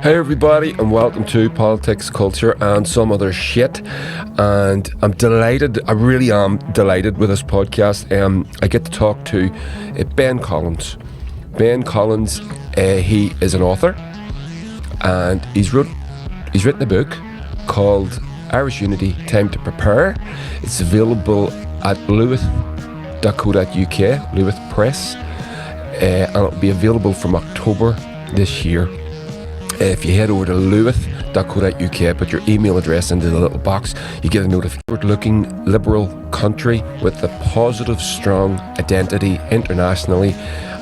Hey everybody, and welcome to Politics, Culture and Some Other Shit. And I'm delighted, I really am delighted with this podcast. I get to talk to Ben Collins. Ben Collins, he is an author, and he's written a book called Irish Unity, Time to Prepare. It's available at lewith.co.uk, Lewith Press, and it'll be available from October this year. If you head over to lewith.co.uk, put your email address into the little box, you get a notification. Forward-looking liberal country with a positive, strong identity internationally,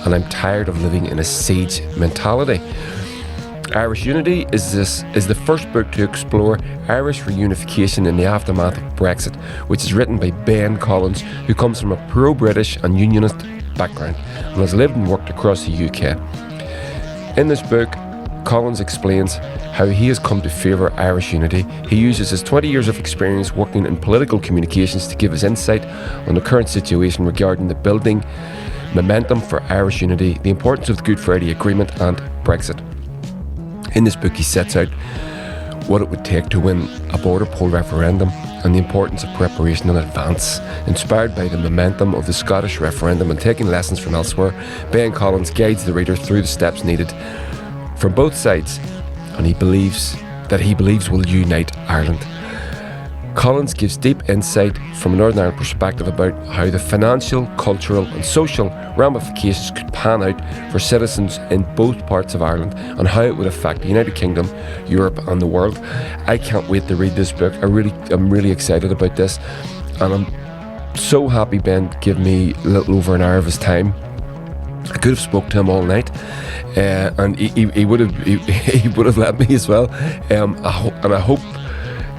and I'm tired of living in a siege mentality. Irish Unity is the first book to explore Irish reunification in the aftermath of Brexit, which is written by Ben Collins, who comes from a pro-British and Unionist background and has lived and worked across the UK. In this book, Collins explains how he has come to favour Irish unity. He uses his 20 years of experience working in political communications to give his insight on the current situation regarding the building momentum for Irish unity, the importance of the Good Friday Agreement and Brexit. In this book, he sets out what it would take to win a border poll referendum and the importance of preparation in advance. Inspired by the momentum of the Scottish referendum and taking lessons from elsewhere, Ben Collins guides the reader through the steps needed from both sides, and he believes will unite Ireland. Collins gives deep insight from a Northern Ireland perspective about how the financial, cultural and social ramifications could pan out for citizens in both parts of Ireland and how it would affect the United Kingdom, Europe and the world. I can't wait to read this book. I'm really excited about this, and I'm so happy Ben gave me a little over an hour of his time. I could have spoke to him all night, and he would have let me as well. I hope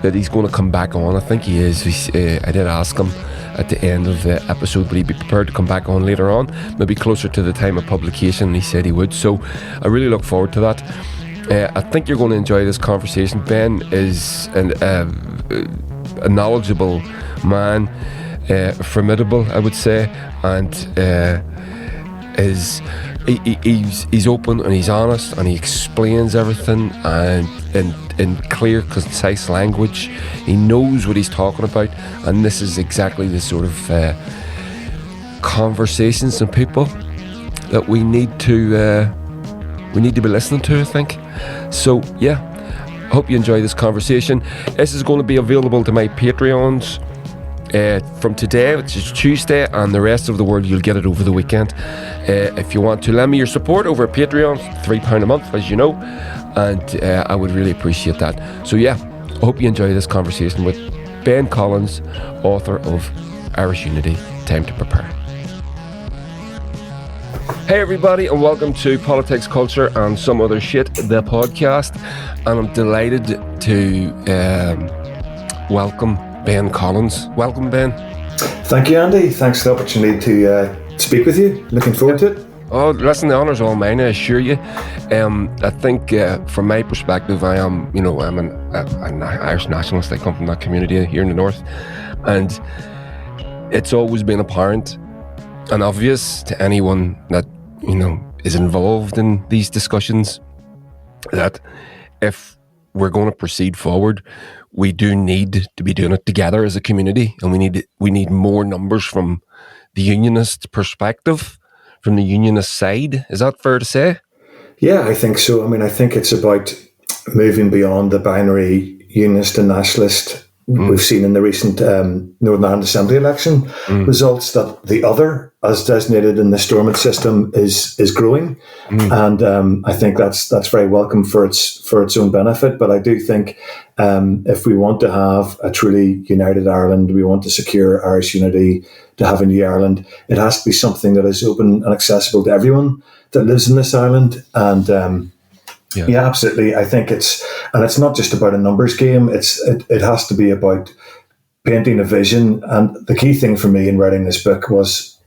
that he's going to come back on. I think he is. I did ask him at the end of the episode, but he'd be prepared to come back on later on, maybe closer to the time of publication, and he said he would. So I really look forward to that. I think you're going to enjoy this conversation. Ben is a knowledgeable man, formidable, I would say, and he's open and he's honest and he explains everything and in clear, concise language. He knows what he's talking about, and this is exactly the sort of conversations and people that we need to be listening to, I think. So yeah, I hope you enjoy this conversation. This is going to be available to my Patreons from today, which is Tuesday, and the rest of the world you'll get it over the weekend. If you want to lend me your support over at Patreon, £3 a month, as you know, and I would really appreciate that. So yeah, I hope you enjoy this conversation with Ben Collins, author of Irish Unity, Time to Prepare. Hey everybody, and welcome to Politics, Culture and Some Other Shit, the podcast, and I'm delighted to welcome Ben Collins. Welcome, Ben. Thank you, Andy. Thanks for the opportunity to speak with you. Looking forward to it. Oh, listen, the honour's all mine, I assure you. I think from my perspective, I'm an Irish nationalist. I come from that community here in the north, and it's always been apparent and obvious to anyone that is involved in these discussions that if we're going to proceed forward, we do need to be doing it together as a community, and we need more numbers from the Unionist perspective, from the Unionist side. Is that fair to say? Yeah, I think so. I mean, I think it's about moving beyond the binary Unionist and nationalist. We've seen in the recent Northern Ireland Assembly election results that the other, as designated in the Stormont system, is growing, and I think that's very welcome for its own benefit. But I do think if we want to have a truly united Ireland, we want to secure Irish unity, to have a new Ireland, it has to be something that is open and accessible to everyone that lives in this island. And yeah, absolutely. I think it's not just about a numbers game. It has to be about painting a vision. And the key thing for me in writing this book was,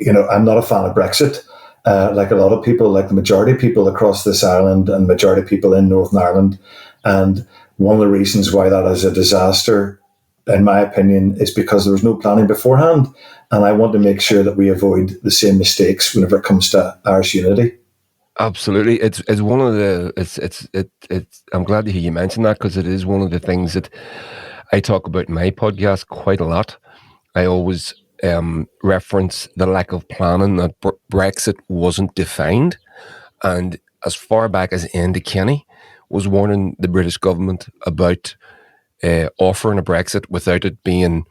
I'm not a fan of Brexit. Like a lot of people, like the majority of people across this island and majority of people in Northern Ireland. And one of the reasons why that is a disaster, in my opinion, is because there was no planning beforehand. And I want to make sure that we avoid the same mistakes whenever it comes to Irish unity. Absolutely, it's one of the it's. I'm glad to hear you mention that, because it is one of the things that I talk about in my podcast quite a lot. I always reference the lack of planning, that Brexit wasn't defined, and as far back as Andy Kenny was warning the British government about offering a Brexit without it being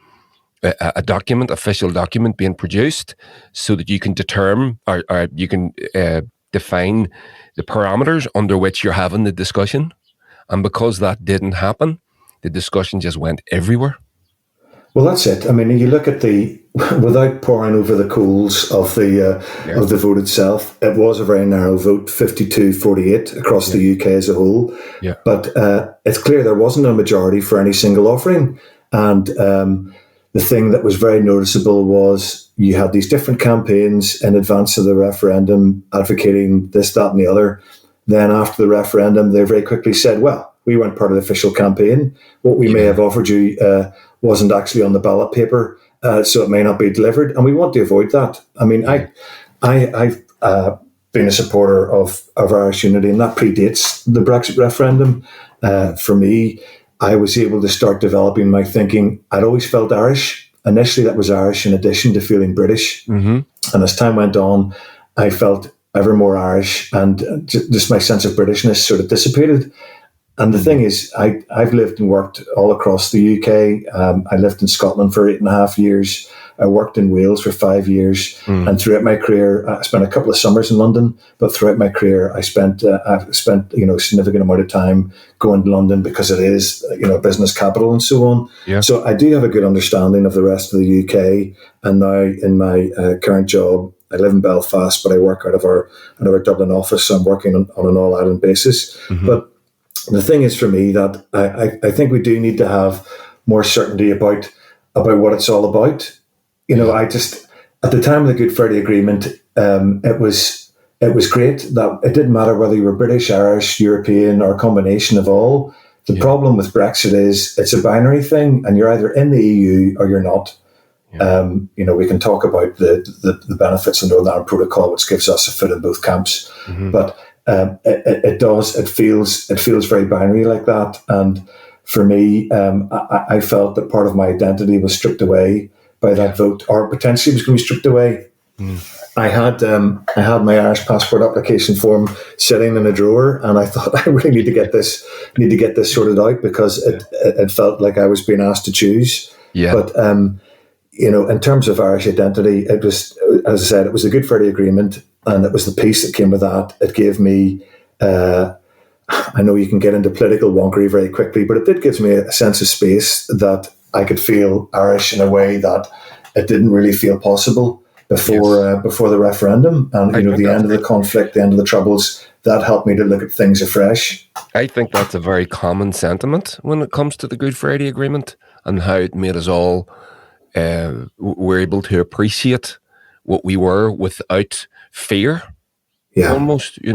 a document, official document being produced, so that you can determine, or you can define the parameters under which you're having the discussion. And because that didn't happen, the discussion just went everywhere. Well, that's it. I mean, you look at the without pouring over the coals of the vote itself. It was a very narrow vote, 52-48 across the UK as a whole. Yeah. But it's clear there wasn't a majority for any single offering, and the thing that was very noticeable was you had these different campaigns in advance of the referendum advocating this, that, and the other. Then after the referendum, they very quickly said, well, we weren't part of the official campaign. What we may have offered you wasn't actually on the ballot paper, so it may not be delivered. And we want to avoid that. I mean, I've been a supporter of Irish unity, and that predates the Brexit referendum. For me, I was able to start developing my thinking. I'd always felt Irish. Initially, that was Irish in addition to feeling British. Mm-hmm. And as time went on, I felt ever more Irish, and just my sense of Britishness sort of dissipated. And the thing is, I've lived and worked all across the UK. I lived in Scotland for 8.5 years. I worked in Wales for 5 years. And throughout my career, I spent a couple of summers in London. But throughout my career, I've spent a significant amount of time going to London because it is business capital and so on. Yeah. So I do have a good understanding of the rest of the UK. And now in my current job, I live in Belfast, but I work out of our Dublin office. So I'm working on an all-island basis. Mm-hmm. But the thing is for me that I think we do need to have more certainty about what it's all about. I just, at the time of the Good Friday Agreement, it was great that it didn't matter whether you were British, Irish, European, or a combination of all. The problem with Brexit is it's a binary thing, and you're either in the EU or you're not. Yeah. We can talk about the benefits of the Northern Ireland Protocol, which gives us a foot in both camps. Mm-hmm. But it feels very binary like that. And for me, I felt that part of my identity was stripped away by that vote, or potentially was going to be stripped away. I had my Irish passport application form sitting in a drawer, and I thought I really need to get this sorted out, because it felt like I was being asked to choose. Yeah. But in terms of Irish identity, it was, as I said, it was the Good Friday Agreement, and it was the peace that came with that. It gave me, I know you can get into political wonkery very quickly, but it did give me a sense of space that I could feel Irish in a way that it didn't really feel possible before the referendum. And, the end of the conflict, the end of the Troubles, that helped me to look at things afresh. I think that's a very common sentiment when it comes to the Good Friday Agreement, and how it made us all were able to appreciate what we were without fear. Yeah. Almost, I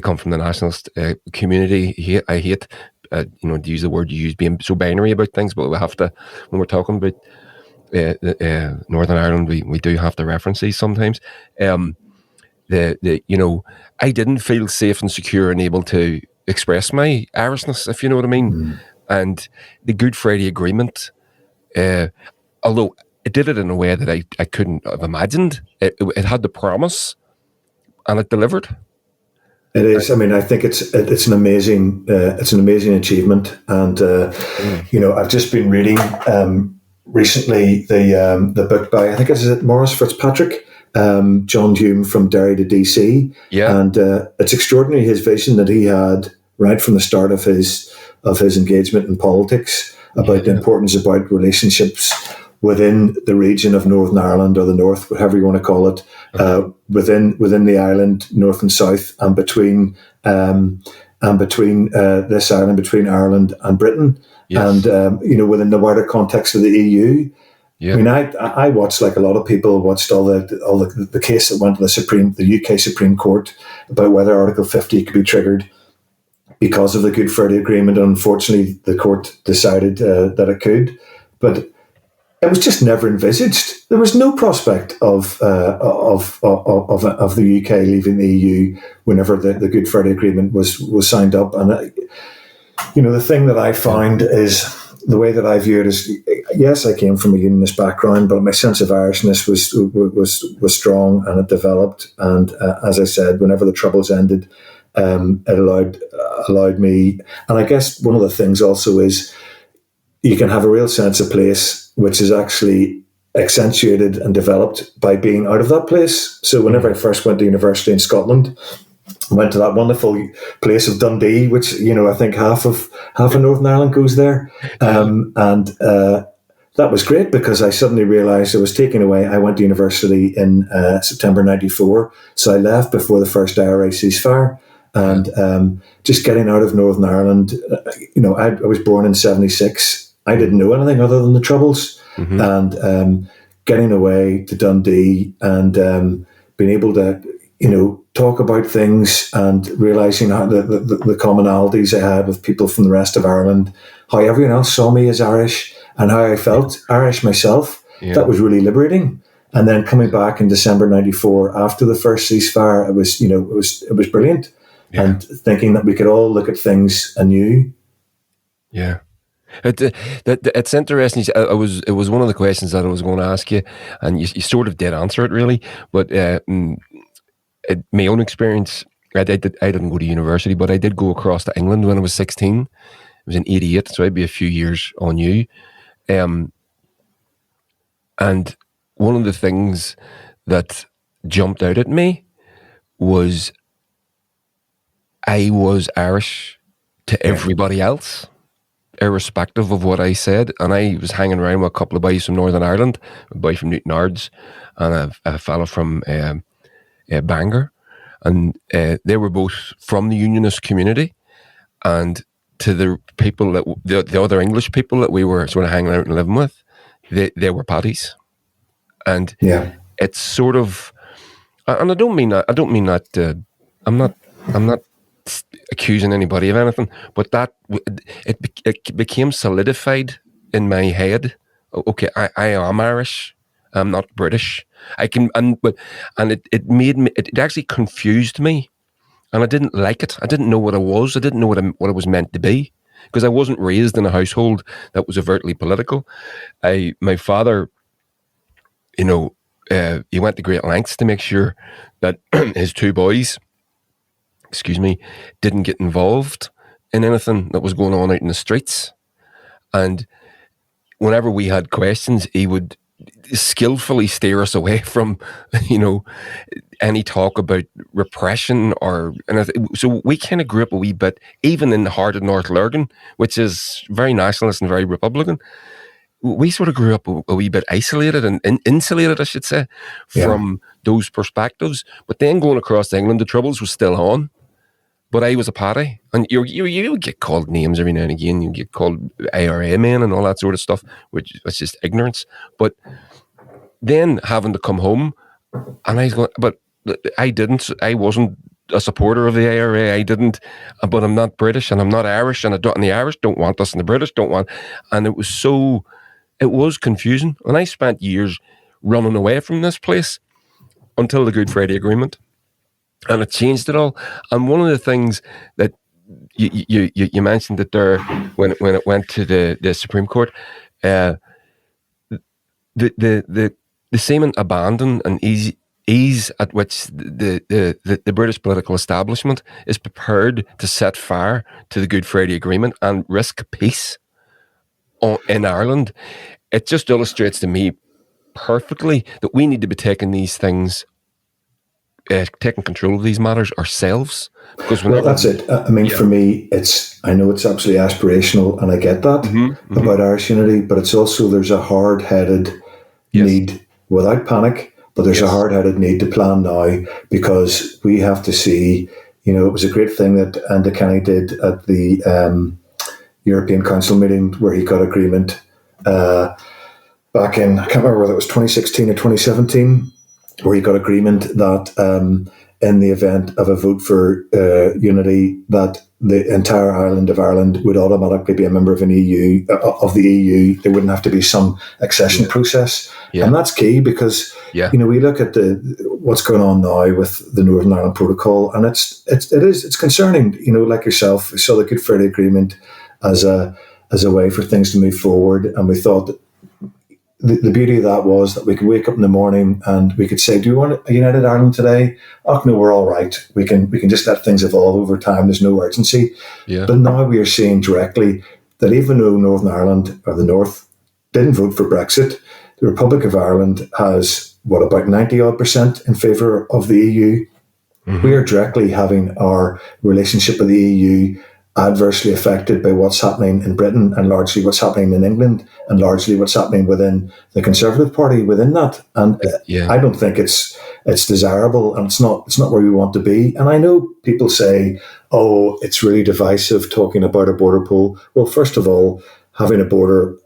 come from the nationalist community. I hate, to use the word you use, being so binary about things, but we have to, when we're talking about Northern Ireland, we do have to reference these sometimes. I didn't feel safe and secure and able to express my Irishness, if you know what I mean. Mm. And the Good Friday Agreement, although it did it in a way that I couldn't have imagined, it had the promise, and it delivered. It is. I mean, I think it's an amazing achievement, and I've just been reading recently the book by, I think it's Maurice Fitzpatrick, John Hume from Derry to DC. Yeah, and it's extraordinary, his vision that he had right from the start of his engagement in politics about the importance about relationships within the region of Northern Ireland, or the North, whatever you want to call it, within the island, North and South, and between this island, between Ireland and Britain, and within the wider context of the EU. Yeah. I mean, I watched, like a lot of people, watched all the case that went to the UK Supreme Court about whether Article 50 could be triggered because of the Good Friday Agreement. And unfortunately, the court decided that it could. But it was just never envisaged. There was no prospect of the UK leaving the EU whenever the Good Friday Agreement was signed up. And the thing that I find is the way that I view it is, yes, I came from a Unionist background, but my sense of Irishness was strong, and it developed. And as I said, whenever the Troubles ended, it allowed me. And I guess one of the things also is you can have a real sense of place, which is actually accentuated and developed by being out of that place. So whenever I first went to university in Scotland, I went to that wonderful place of Dundee, which, I think half of Northern Ireland goes there. And that was great because I suddenly realised I was taken away. I went to university in September 94. So I left before the first IRA ceasefire. And just getting out of Northern Ireland, I was born in 76. I didn't know anything other than the Troubles. And getting away to Dundee and being able to, talk about things and realising how the commonalities I had with people from the rest of Ireland, how everyone else saw me as Irish and how I felt Irish myself. Yeah. That was really liberating. And then coming back in December 94 after the first ceasefire, it was brilliant. Yeah. And thinking that we could all look at things anew. Yeah. It's interesting. It was one of the questions that I was going to ask you, and you sort of did answer it really. But my own experience, I didn't go to university, but I did go across to England when I was 16. It was in 88, so I'd be a few years on you. And one of the things that jumped out at me was I was Irish to everybody else, irrespective of what I said. And I was hanging around with a couple of boys from Northern Ireland, a boy from Newtownards and a fellow from Bangor. And they were both from the Unionist community. And to the people the other English people that we were sort of hanging out and living with, they were Paddies. And it's sort of, and I don't mean that, I'm not accusing anybody of anything, but that it became solidified in my head. Okay, I am Irish. I'm not British. It made me. It actually confused me, and I didn't like it. I didn't know what I was. I didn't know what I was meant to be, because I wasn't raised in a household that was overtly political. My father, he went to great lengths to make sure that his two boys, didn't get involved in anything that was going on out in the streets. And whenever we had questions, he would skillfully steer us away from, any talk about repression so we kind of grew up a wee bit, even in the heart of North Lurgan, which is very nationalist and very Republican. We sort of grew up a wee bit isolated and insulated, I should say, from those perspectives. But then going across to England, the Troubles was still on. But I was a Paddy, and you get called names every now and again. You get called IRA man and all that sort of stuff, which is just ignorance. But then having to come home, and I was going, but I wasn't a supporter of the IRA. I didn't, but I'm not British and I'm not Irish, and the Irish don't want us and the British don't want. And it was confusing. And I spent years running away from this place until the Good Friday Agreement. And it changed it all. And one of the things that you mentioned that there when it went to the Supreme Court, the seeming abandon and ease at which the British political establishment is prepared to set fire to the Good Friday Agreement and risk peace in Ireland, it just illustrates to me perfectly that we need to be taking these things. Taking control of these matters ourselves, because that's it. For me, I know it's absolutely aspirational, and I get that about Irish unity, but it's also there's a hard-headed need without panic, but there's a hard-headed need to plan now, because we have to see. It was a great thing that Enda Kenny did at the European Council meeting, where he got agreement back in, I can't remember whether it was 2016 or 2017. Where he got agreement that in the event of a vote for unity, that the entire island of Ireland would automatically be a member of an EU, of the EU. There wouldn't have to be some accession process. Yeah. And that's key because, we look at what's going on now with the Northern Ireland Protocol, and it's concerning, like yourself. We saw the Good Friday Agreement as a way for things to move forward. And we thought that the beauty of that was that we could wake up in the morning and we could say, do you want a United Ireland today? Oh, no, we're all right. We can just let things evolve over time. There's no urgency. Yeah. But now we are seeing directly that even though Northern Ireland, or the North, didn't vote for Brexit, the Republic of Ireland has, about 90% in favour of the EU. Mm-hmm. We are directly having our relationship with the EU adversely affected by what's happening in Britain, and largely what's happening in England, and largely what's happening within the Conservative Party within that. And I don't think it's desirable, and it's not where we want to be. And I know people say, oh, it's really divisive talking about a border poll. Well, first of all, having a border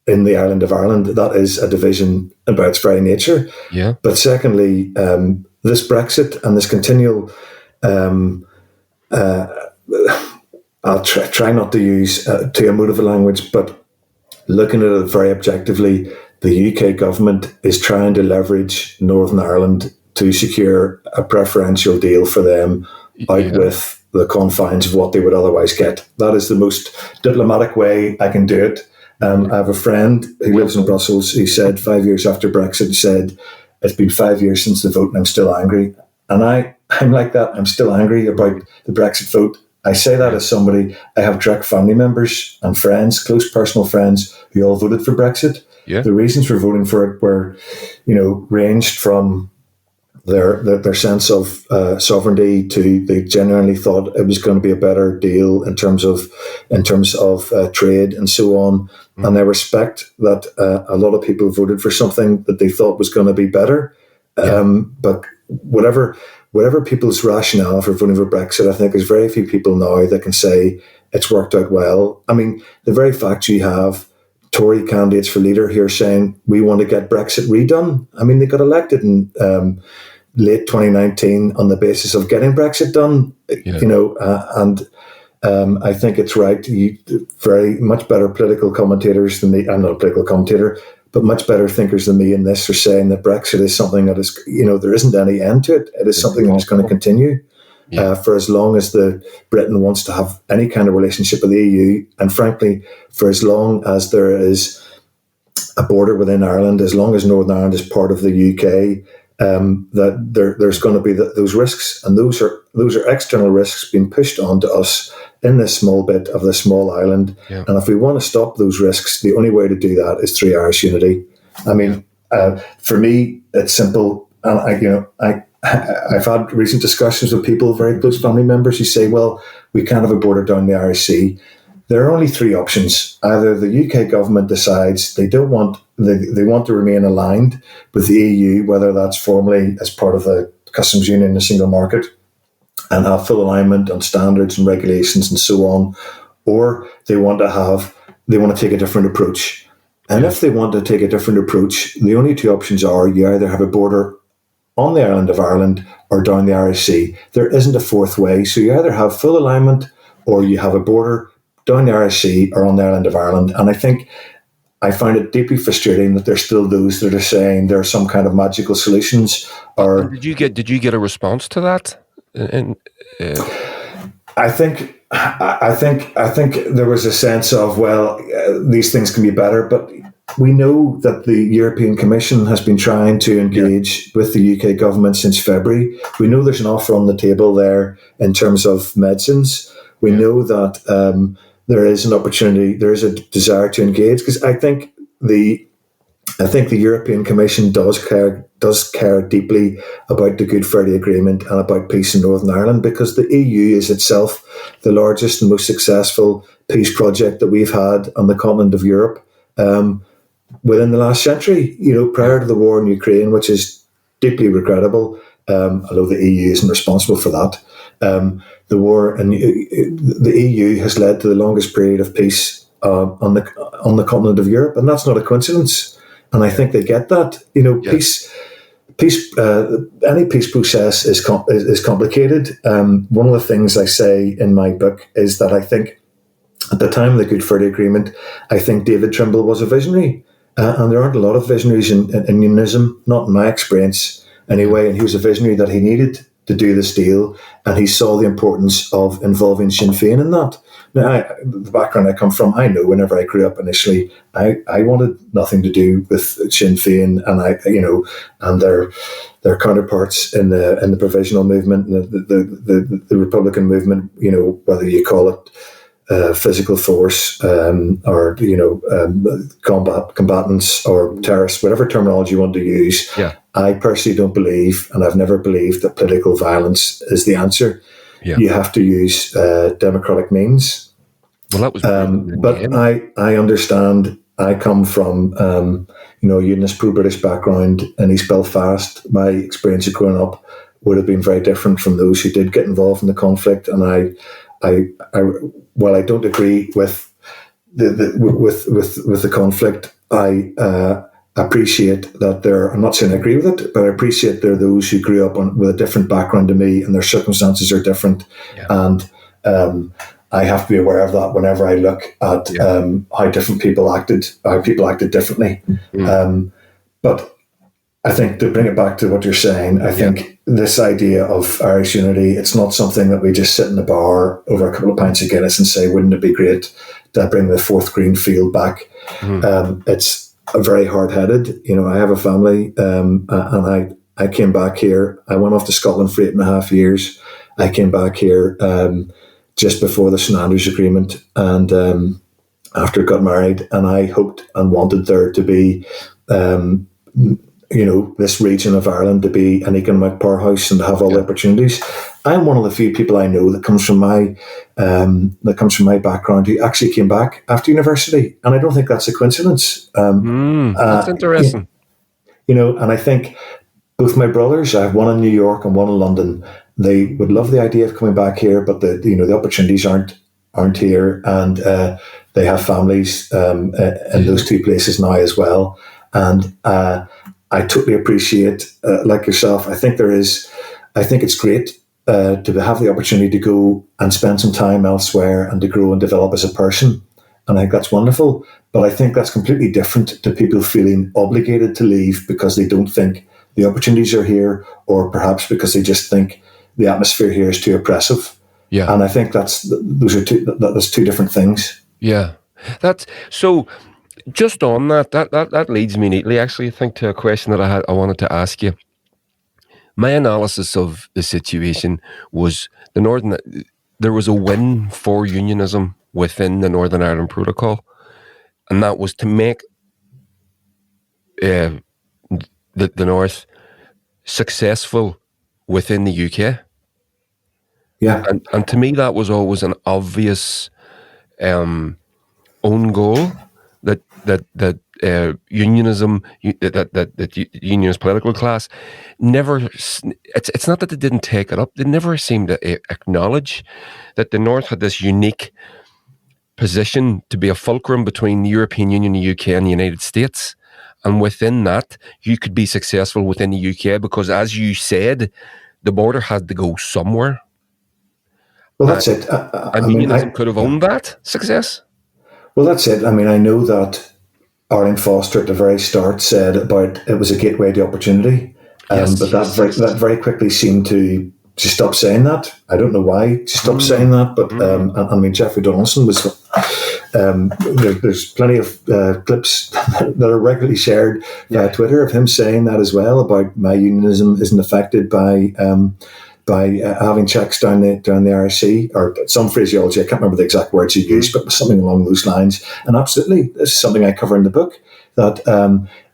in the island of Ireland, that is a division by its very nature. Yeah. But secondly, this Brexit and this continual I'll try not to use too emotive a language, but looking at it very objectively, the UK government is trying to leverage Northern Ireland to secure a preferential deal for them out with the confines of what they would otherwise get. That is the most diplomatic way I can do it. I have a friend who lives in Brussels. He said 5 years after Brexit, he said, it's been 5 years since the vote and I'm still angry. And I'm like that. I'm still angry about the Brexit vote. I say that as somebody, I have direct family members and friends, close personal friends, who all voted for Brexit. Yeah. The reasons for voting for it were, ranged from their sense of sovereignty to they genuinely thought it was going to be a better deal in terms of trade and so on. Mm. And I respect that a lot of people voted for something that they thought was going to be better. Yeah. But whatever people's rationale for voting for Brexit, I think there's very few people now that can say it's worked out well. I mean, the very fact you have Tory candidates for leader here saying we want to get Brexit redone. I mean, they got elected in late 2019 on the basis of getting Brexit done, and I think it's right. Very much better political commentators than me. I'm not a political commentator, but much better thinkers than me in this are saying that Brexit is something that is, there isn't any end to it. It is something that is going to continue for as long as Britain wants to have any kind of relationship with the EU. And frankly, for as long as there is a border within Ireland, as long as Northern Ireland is part of the UK, that there's going to be those risks. And those are external risks being pushed onto us in this small bit of this small island. Yeah. And if we want to stop those risks, the only way to do that is through Irish unity. I mean, for me, it's simple. And I've had recent discussions with people, very close family members, who say, well, we can't have a border down the Irish Sea. There are only three options. Either the UK government decides they want to remain aligned with the EU, whether that's formally as part of the customs union and the single market, and have full alignment on standards and regulations and so on, or they want to take a different approach. And if they want to take a different approach, the only two options are you either have a border on the island of Ireland or down the Irish Sea. There isn't a fourth way. So you either have full alignment or you have a border down the Irish Sea or on the island of Ireland. And I think I find it deeply frustrating that there's still those that are saying there are some kind of magical solutions. Or did you get a response to that? I think there was a sense of, well, these things can be better, but we know that the European Commission has been trying to engage with the UK government since February. We know there's an offer on the table there in terms of medicines. We know that there is an opportunity, there is a desire to engage, because I think the European Commission does care deeply about the Good Friday Agreement and about peace in Northern Ireland, because the EU is itself the largest and most successful peace project that we've had on the continent of Europe within the last century. Prior to the war in Ukraine, which is deeply regrettable, although the EU isn't responsible for that. The war in the EU has led to the longest period of peace on the continent of Europe, and that's not a coincidence. And I think they get that. any peace process is complicated. One of the things I say in my book is that I think at the time of the Good Friday Agreement, I think David Trimble was a visionary. And there aren't a lot of visionaries in unionism, not in my experience anyway. And he was a visionary that he needed to do this deal. And he saw the importance of involving Sinn Féin in that. Now, the background I come from, I know whenever I grew up initially, I wanted nothing to do with Sinn Féin and their counterparts in the provisional movement, the Republican movement, whether you call it physical force or combatants or terrorists, whatever terminology you want to use. Yeah. I personally don't believe, and I've never believed, that political violence is the answer. Yeah. You have to use democratic means. Well, that was. But I understand. I come from a Unionist pro-British background in East Belfast. My experience of growing up would have been very different from those who did get involved in the conflict, and while I don't agree with the conflict, I appreciate that I'm not saying I agree with it, but I appreciate there are those who grew up with a different background to me, and their circumstances are different, and I have to be aware of that whenever I look at how people acted differently. But I think to bring it back to what you're saying, I think this idea of Irish unity, it's not something that we just sit in the bar over a couple of pints of Guinness and say, wouldn't it be great to bring the fourth green field back? It's very hard-headed. I have a family, and I came back here. I went off to Scotland for 8.5 years. I came back here just before the St Andrews Agreement, and after I got married, and I hoped and wanted there to be this region of Ireland to be an economic powerhouse and to have all the opportunities. I'm one of the few people I know that comes from my background who actually came back after university, and I don't think that's a coincidence. That's interesting. And I think both my brothers, I have one in New York and one in London, they would love the idea of coming back here, but the opportunities aren't here, and they have families in those two places now as well, and I totally appreciate, like yourself, I think it's great to have the opportunity to go and spend some time elsewhere and to grow and develop as a person. And I think that's wonderful. But I think that's completely different to people feeling obligated to leave because they don't think the opportunities are here, or perhaps because they just think the atmosphere here is too oppressive. Yeah. And I think that's two different things. Yeah. That's so. Just on that leads me neatly, actually, I think, to a question that I wanted to ask you. My analysis of the situation was there was a win for unionism within the Northern Ireland Protocol, and that was to make the North successful within the UK. Yeah. And to me, that was always an obvious own goal. That unionism, that unionist political class, never. It's not that they didn't take it up; they never seemed to acknowledge that the North had this unique position to be a fulcrum between the European Union, the UK, and the United States, and within that, you could be successful within the UK because, as you said, the border had to go somewhere. Well, that's it. Unionism could have owned that success. Well, that's it. I mean, I know that Arlene Foster at the very start said about it was a gateway to opportunity, but that very quickly seemed to stop saying that. I don't know why she stopped saying that, but I mean, Jeffrey Donaldson was. There's plenty of clips that are regularly shared via Twitter of him saying that as well, about my unionism isn't affected by having checks down the Irish Sea, or some phraseology. I can't remember the exact words he used, but something along those lines. And absolutely, this is something I cover in the book, that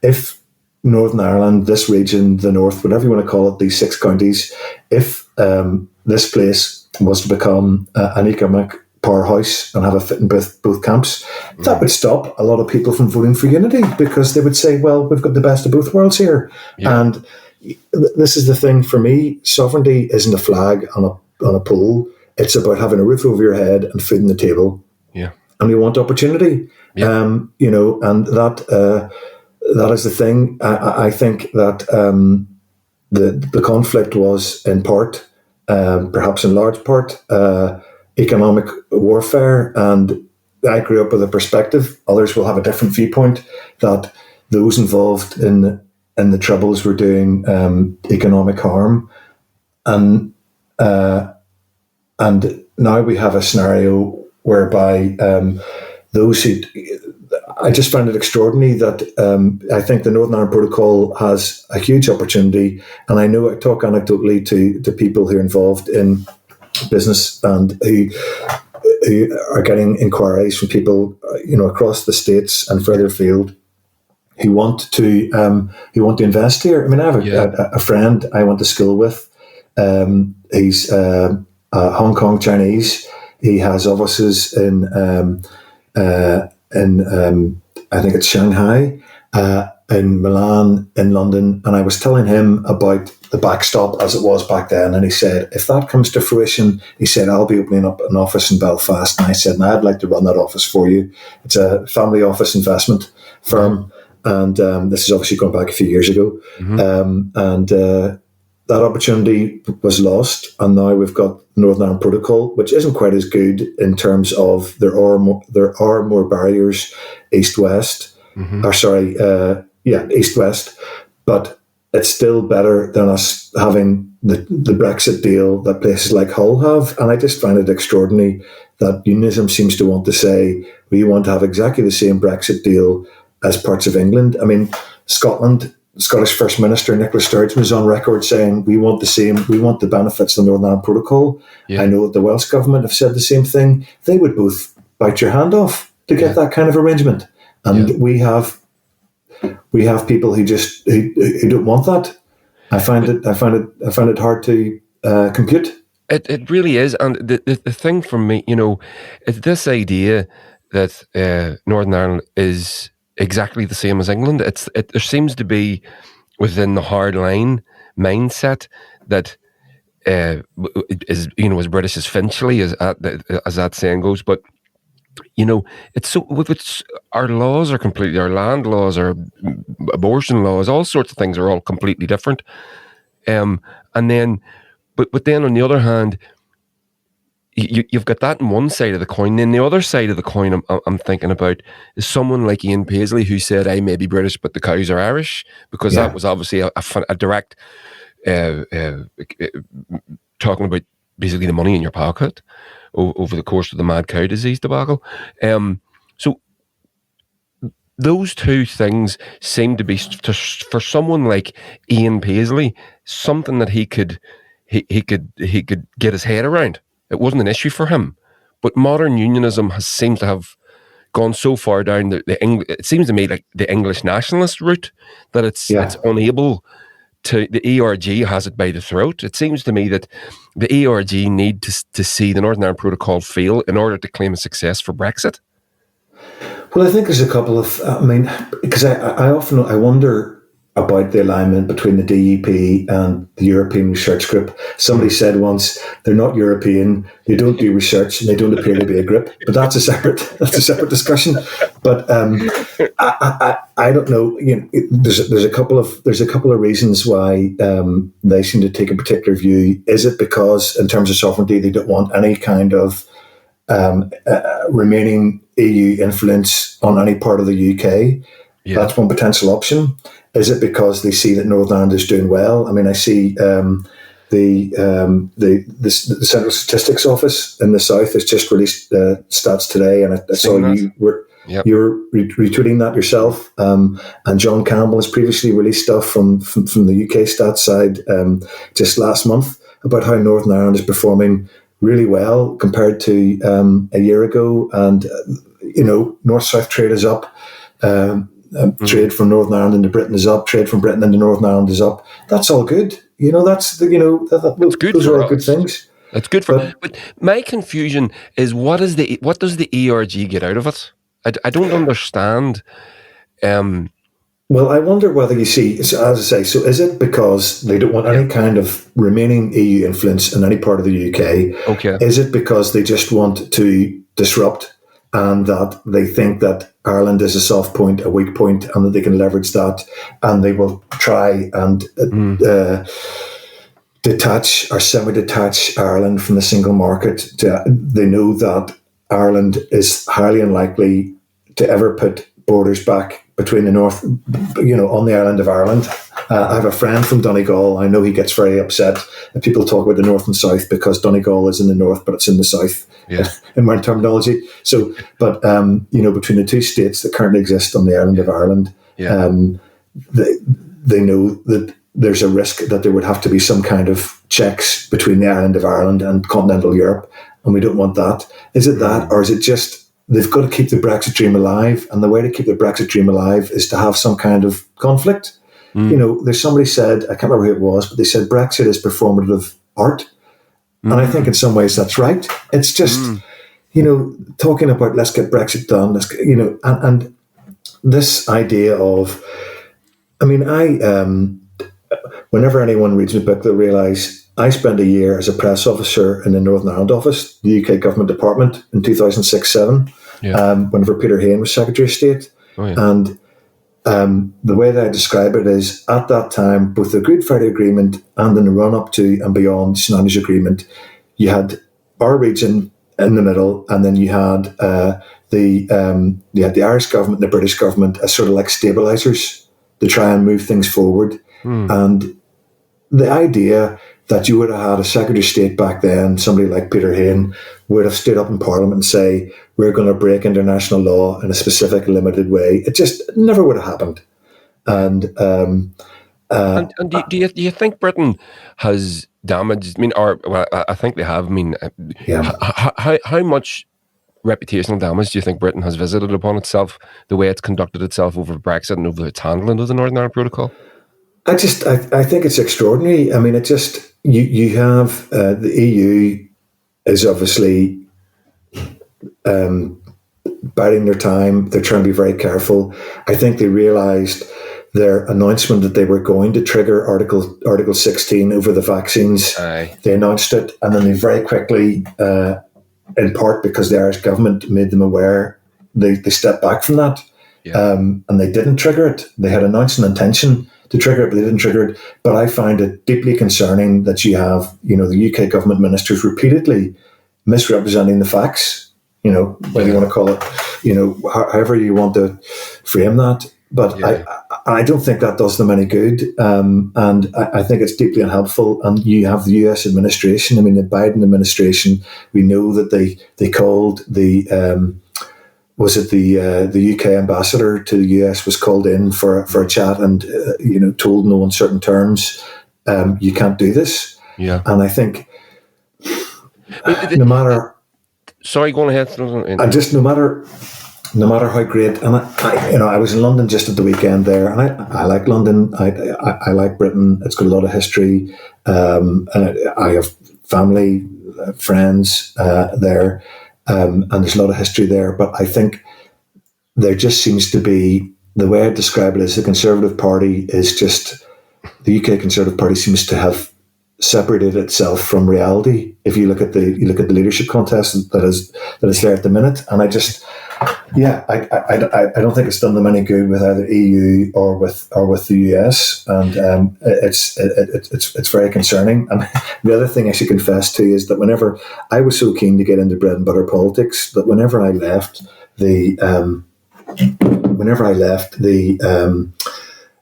if Northern Ireland, this region, the North, whatever you want to call it, these 6 counties, if this place was to become an economic powerhouse and have a fit in both camps, that would stop a lot of people from voting for unity, because they would say, well, we've got the best of both worlds here. Yeah. And this is the thing for me: sovereignty isn't a flag on a pole. It's about having a roof over your head and food on the table. Yeah, and we want opportunity. Yeah. And that is the thing. I think that the conflict was in part, perhaps in large part, economic warfare. And I grew up with a perspective. Others will have a different viewpoint, that those involved in the Troubles were doing economic harm, and now we have a scenario whereby those who, I just find it extraordinary that I think the Northern Ireland Protocol has a huge opportunity, and I know I talk anecdotally to people who are involved in business and who are getting inquiries from people, across the states and further afield, who want to invest here. I mean, I have a friend I went to school with. He's Hong Kong Chinese. He has offices in I think it's Shanghai, in Milan, in London. And I was telling him about the backstop as it was back then. And he said, if that comes to fruition, he said, I'll be opening up an office in Belfast. And I said, I'd like to run that office for you. It's a family office investment firm. And this is obviously going back a few years ago. That opportunity was lost, and now we've got the Northern Ireland Protocol, which isn't quite as good in terms of there are more barriers east-west, east-west, but it's still better than us having the Brexit deal that places like Hull have. And I just find it extraordinary that Unionism seems to want to say we want to have exactly the same Brexit deal as parts of England. I mean, Scottish First Minister Nicola Sturgeon was on record saying we want the benefits of the Northern Ireland Protocol. Yeah. I know that the Welsh Government have said the same thing. They would both bite your hand off to get that kind of arrangement. And we have people who don't want that. I find it hard to compute. It really is. And the thing for me, is this idea that Northern Ireland is exactly the same as England. There seems to be within the hardline mindset that is as British as Finchley, as that saying goes. But it's our laws are completely, our land laws, our abortion laws, all sorts of things are all completely different. And then, but then on the other hand, you've got that on one side of the coin. Then the other side of the coin I'm thinking about is someone like Ian Paisley, who said, I may be British, but the cows are Irish, because that was obviously a direct talking about basically the money in your pocket over the course of the mad cow disease debacle. So those two things seem to be, for someone like Ian Paisley, something that he could get his head around. It wasn't an issue for him. But modern unionism seems to have gone so far down it seems to me like the English nationalist route that it's unable to. The ERG has it by the throat. It seems to me that the ERG need to see the Northern Ireland Protocol fail in order to claim a success for Brexit. Well, I think there's a couple of, because I often wonder about the alignment between the DUP and the European Research Group. Somebody said once, they're not European, they don't do research, and they don't appear to be a group. But that's a separate discussion. But I don't know. There's a couple of reasons why they seem to take a particular view. Is it because, in terms of sovereignty, they don't want any kind of remaining EU influence on any part of the UK? Yeah. That's one potential option. Is it because they see that Northern Ireland is doing well? I mean, I see the Central Statistics Office in the South has just released stats today, and I saw you were retweeting that yourself. And John Campbell has previously released stuff from the UK stats side just last month about how Northern Ireland is performing really well compared to a year ago, and North-South trade is up. Trade from Northern Ireland into Britain is up. Trade from Britain into Northern Ireland is up. That's all good. That's good. Those are all good things. That's good for. But my confusion is what does the ERG get out of it? I don't understand. Well, I wonder whether you see, as I say, so is it because they don't want any kind of remaining EU influence in any part of the UK? Okay. Is it because they just want to disrupt and that they think that Ireland is a soft point, a weak point, and that they can leverage that, and they will try and detach or semi-detach Ireland from the single market. They know that Ireland is highly unlikely to ever put borders back between the north, on the island of Ireland. I have a friend from Donegal. I know he gets very upset that people talk about the north and south because Donegal is in the north, but it's in the south, in my terminology. So, but, between the two states that currently exist on the island of Ireland, they know that there's a risk that there would have to be some kind of checks between the island of Ireland and continental Europe, and we don't want that. Is it that, or is it just they've got to keep the Brexit dream alive, and the way to keep the Brexit dream alive is to have some kind of conflict? There's somebody said, I can't remember who it was, but they said Brexit is performative art. And I think in some ways that's right. It's just, talking about let's get Brexit done, and this idea of, whenever anyone reads my book, they'll realise I spent a year as a press officer in the Northern Ireland office, the UK government department, in 2006-07, whenever Peter Hain was Secretary of State. And the way that I describe it is, at that time, both the Good Friday Agreement and in the run-up to and beyond Snanish Agreement, you had our region in the middle, and then you had the Irish government and the British government as sort of like stabilisers to try and move things forward. And the idea that you would have had a Secretary of State back then, somebody like Peter Hain, would have stood up in Parliament and say, we're going to break international law in a specific limited way. It just never would have happened. And do you think Britain has damaged? I think they have. How much reputational damage do you think Britain has visited upon itself, the way it's conducted itself over Brexit and over its handling of the Northern Ireland Protocol? I think it's extraordinary. You have the EU is obviously biding their time. They're trying to be very careful. I think they realised their announcement that they were going to trigger Article 16 over the vaccines. They announced it, and then they very quickly, in part because the Irish government made them aware, they stepped back from that. And they didn't trigger it. They had announced an intention to trigger it, but they didn't trigger it. But I find it deeply concerning that you have, the UK government ministers repeatedly misrepresenting the facts, whether you want to call it, however you want to frame that. But I don't think that does them any good. And I think it's deeply unhelpful. And you have the US administration. The Biden administration, we know that they called the UK ambassador to the US was called in for a chat and, told in no uncertain terms, you can't do this. Yeah. And I think no matter... Sorry, go on ahead. No matter how great, and I was in London just at the weekend there, and I like London. I like Britain. It's got a lot of history. And I have family, friends there. And there's a lot of history there, but I think there just seems to be, the way I describe it is the Conservative Party is just, the UK Conservative Party seems to have separated itself from reality. If you look at the leadership contest that is there at the minute, and I don't think it's done them any good with either EU or with the US, and it's very concerning. And the other thing I should confess to is that whenever I was so keen to get into bread and butter politics, that whenever I left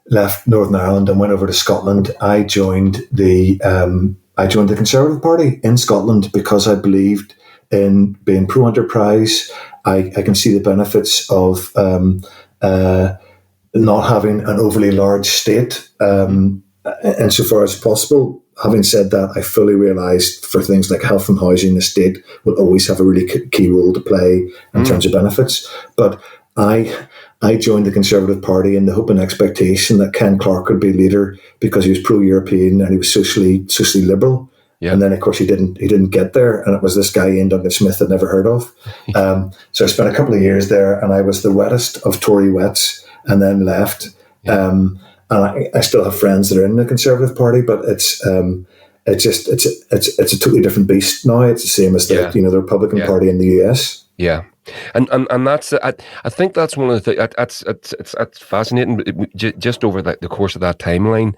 left Northern Ireland and went over to Scotland, I joined the Conservative Party in Scotland because I believed in being pro-enterprise. I can see the benefits of not having an overly large state insofar as possible. Having said that, I fully realised for things like health and housing, the state will always have a really key role to play in terms of benefits. But I joined the Conservative Party in the hope and expectation that Ken Clarke would be leader because he was pro-European and he was socially liberal. Yeah. And then, of course, he didn't get there, and it was this guy Ian Douglas Smith I'd never heard of. So I spent a couple of years there, and I was the wettest of Tory wets, and then left. Yeah. And I still have friends that are in the Conservative Party, but it's a totally different beast now. It's the same as the Republican Party in the US. Yeah. And that's I think that's one of the things that's fascinating. Just over the course of that timeline,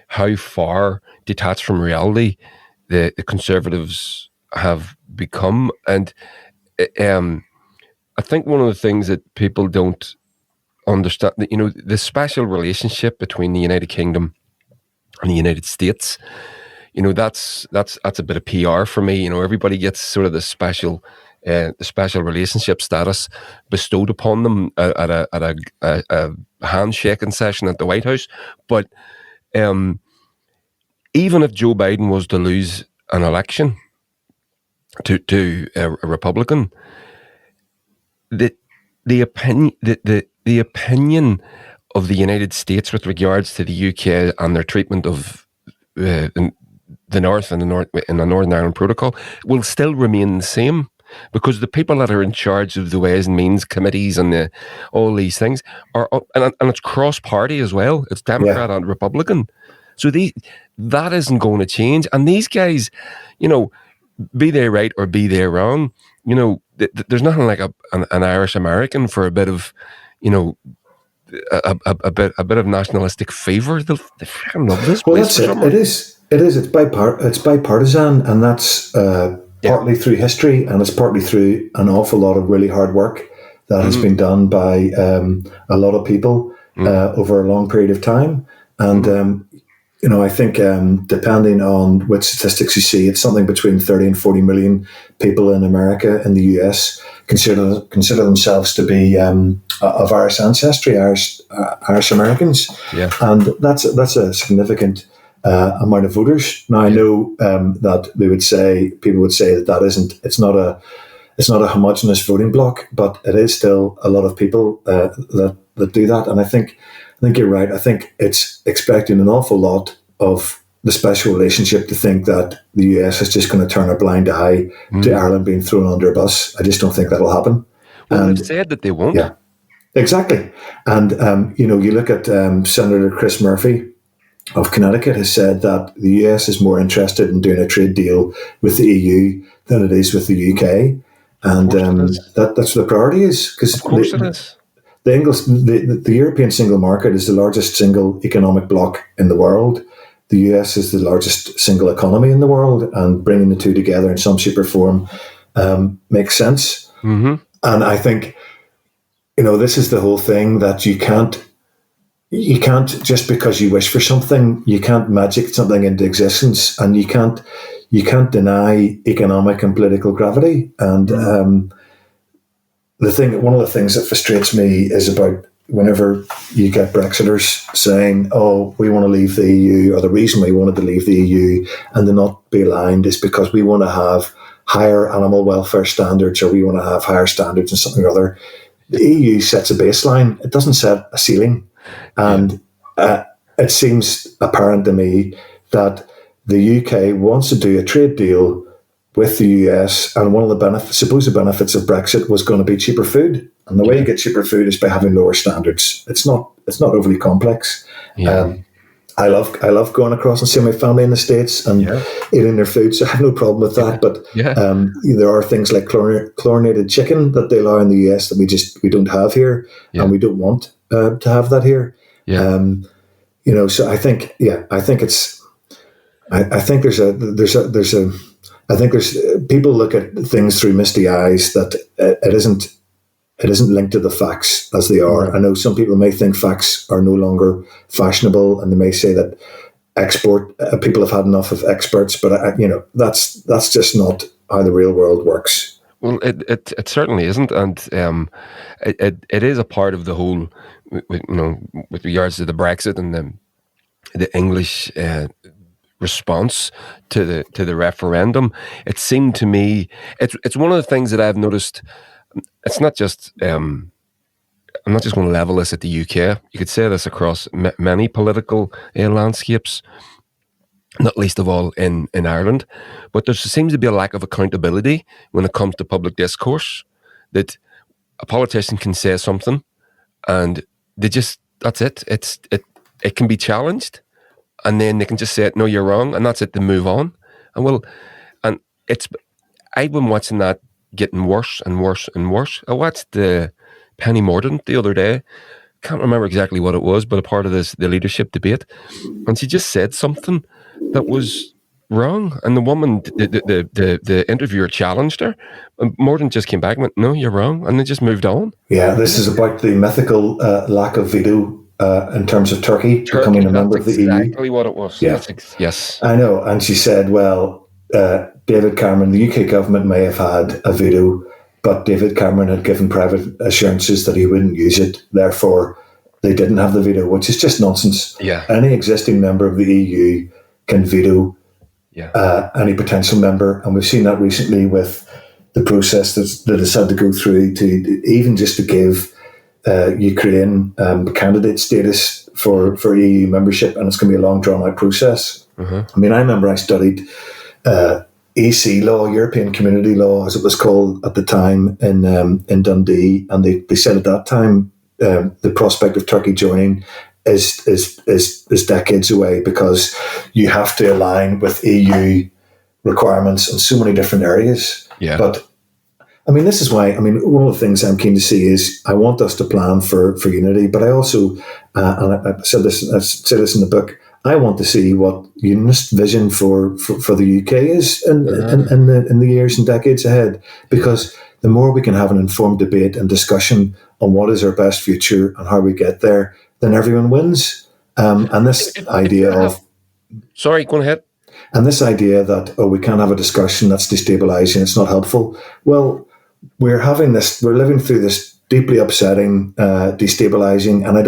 how far detached from reality the Conservatives have become, and I think one of the things that people don't understand, that the special relationship between the United Kingdom and the United States, that's a bit of PR for me. Everybody gets sort of the special relationship status bestowed upon them at a handshaking session at the White House. But even if Joe Biden was to lose an election to a Republican, the opinion of the United States with regards to the UK and their treatment of the North and the Northern Ireland Protocol will still remain the same, because the people that are in charge of the Ways and Means committees and all these things are, and it's cross-party as well. It's Democrat and Republican, so that isn't going to change. And these guys, be they right or be they wrong, there's nothing like an Irish American for a bit of, a bit of nationalistic favour. They freaking love this place. Well, that's it. It is. It's bipartisan, and that's partly through history, and it's partly through an awful lot of really hard work that has been done by a lot of people over a long period of time. And I think depending on which statistics you see, it's something between 30 and 40 million people in America and the US consider themselves to be of Irish ancestry, Irish Americans. Yeah. And that's a significant amount of voters. Now, I know that people would say that it's not a homogenous voting bloc, but it is still a lot of people that do that. And I think you're right. I think it's expecting an awful lot of the special relationship to think that the US is just going to turn a blind eye to Ireland being thrown under a bus. I just don't think that'll happen. Well, they've said that they won't. Yeah, exactly. And, you look at Senator Chris Murphy of Connecticut has said that the US is more interested in doing a trade deal with the EU than it is with the UK. And that's what the priority is. Of course it is. The European single market is the largest single economic bloc in the world. The US is the largest single economy in the world, and bringing the two together in some shape or form makes sense. Mm-hmm. And I think, this is the whole thing, that you can't just because you wish for something, you can't magic something into existence, and you can't deny economic and political gravity. And one of the things that frustrates me is about whenever you get Brexiters saying, "Oh, we want to leave the EU," or the reason we wanted to leave the EU and to not be aligned is because we want to have higher animal welfare standards, or we want to have higher standards in something or other. The EU sets a baseline; it doesn't set a ceiling, and it seems apparent to me that the UK wants to do a trade deal with the US, and one of the supposed benefits of Brexit was going to be cheaper food. And the way you get cheaper food is by having lower standards. It's not overly complex. Yeah. I love going across and seeing my family in the States and eating their food, so I have no problem with that. But there are things like chlorinated chicken that they allow in the US that we don't have here, and we don't want to have that here. Yeah. So I think there's people look at things through misty eyes, that it isn't linked to the facts as they are. I know some people may think facts are no longer fashionable, and they may say that people have had enough of experts, but that's just not how the real world works. Well, it certainly isn't, and it is a part of the whole, with regards to the Brexit and the English response to the referendum. It seemed to me it's one of the things that I've noticed. It's not just I'm not just going to level this at the UK. You could say this across many political landscapes, not least of all in Ireland. But there seems to be a lack of accountability when it comes to public discourse, that a politician can say something and that's it. It can be challenged, and then they can just say, "No, you're wrong," and that's it. They move on. I've been watching that getting worse and worse and worse. I watched Penny Mordaunt the other day. Can't remember exactly what it was, but a part of the leadership debate, and she just said something that was wrong, and the woman, the interviewer, challenged her, and Mordaunt just came back and went, "No, you're wrong," and they just moved on. Yeah, this is about the mythical lack of veto in terms of Turkey becoming a member of the EU. Exactly what it was. Yeah. Yes. I know. And she said, well, David Cameron, the UK government may have had a veto, but David Cameron had given private assurances that he wouldn't use it. Therefore, they didn't have the veto, which is just nonsense. Yeah. Any existing member of the EU can veto any potential member. And we've seen that recently with the process that has had to go through to even just to give Ukraine candidate status for EU membership, and it's going to be a long drawn out process. I mean, I remember I studied EC law, European Community Law, as it was called at the time in Dundee, and they said at that time the prospect of Turkey joining is decades away, because you have to align with EU requirements in so many different areas. Yeah. But I mean, this is why, I mean, one of the things I'm keen to see is I want us to plan for unity, but I also, and I said this in the book, I want to see what Unionist vision for the UK is in the years and decades ahead, because the more we can have an informed debate and discussion on what is our best future and how we get there, then everyone wins. And this idea of... Sorry, go ahead. And this idea that, we can't have a discussion, that's destabilising, it's not helpful. Well, we're living through this deeply upsetting, destabilising, and I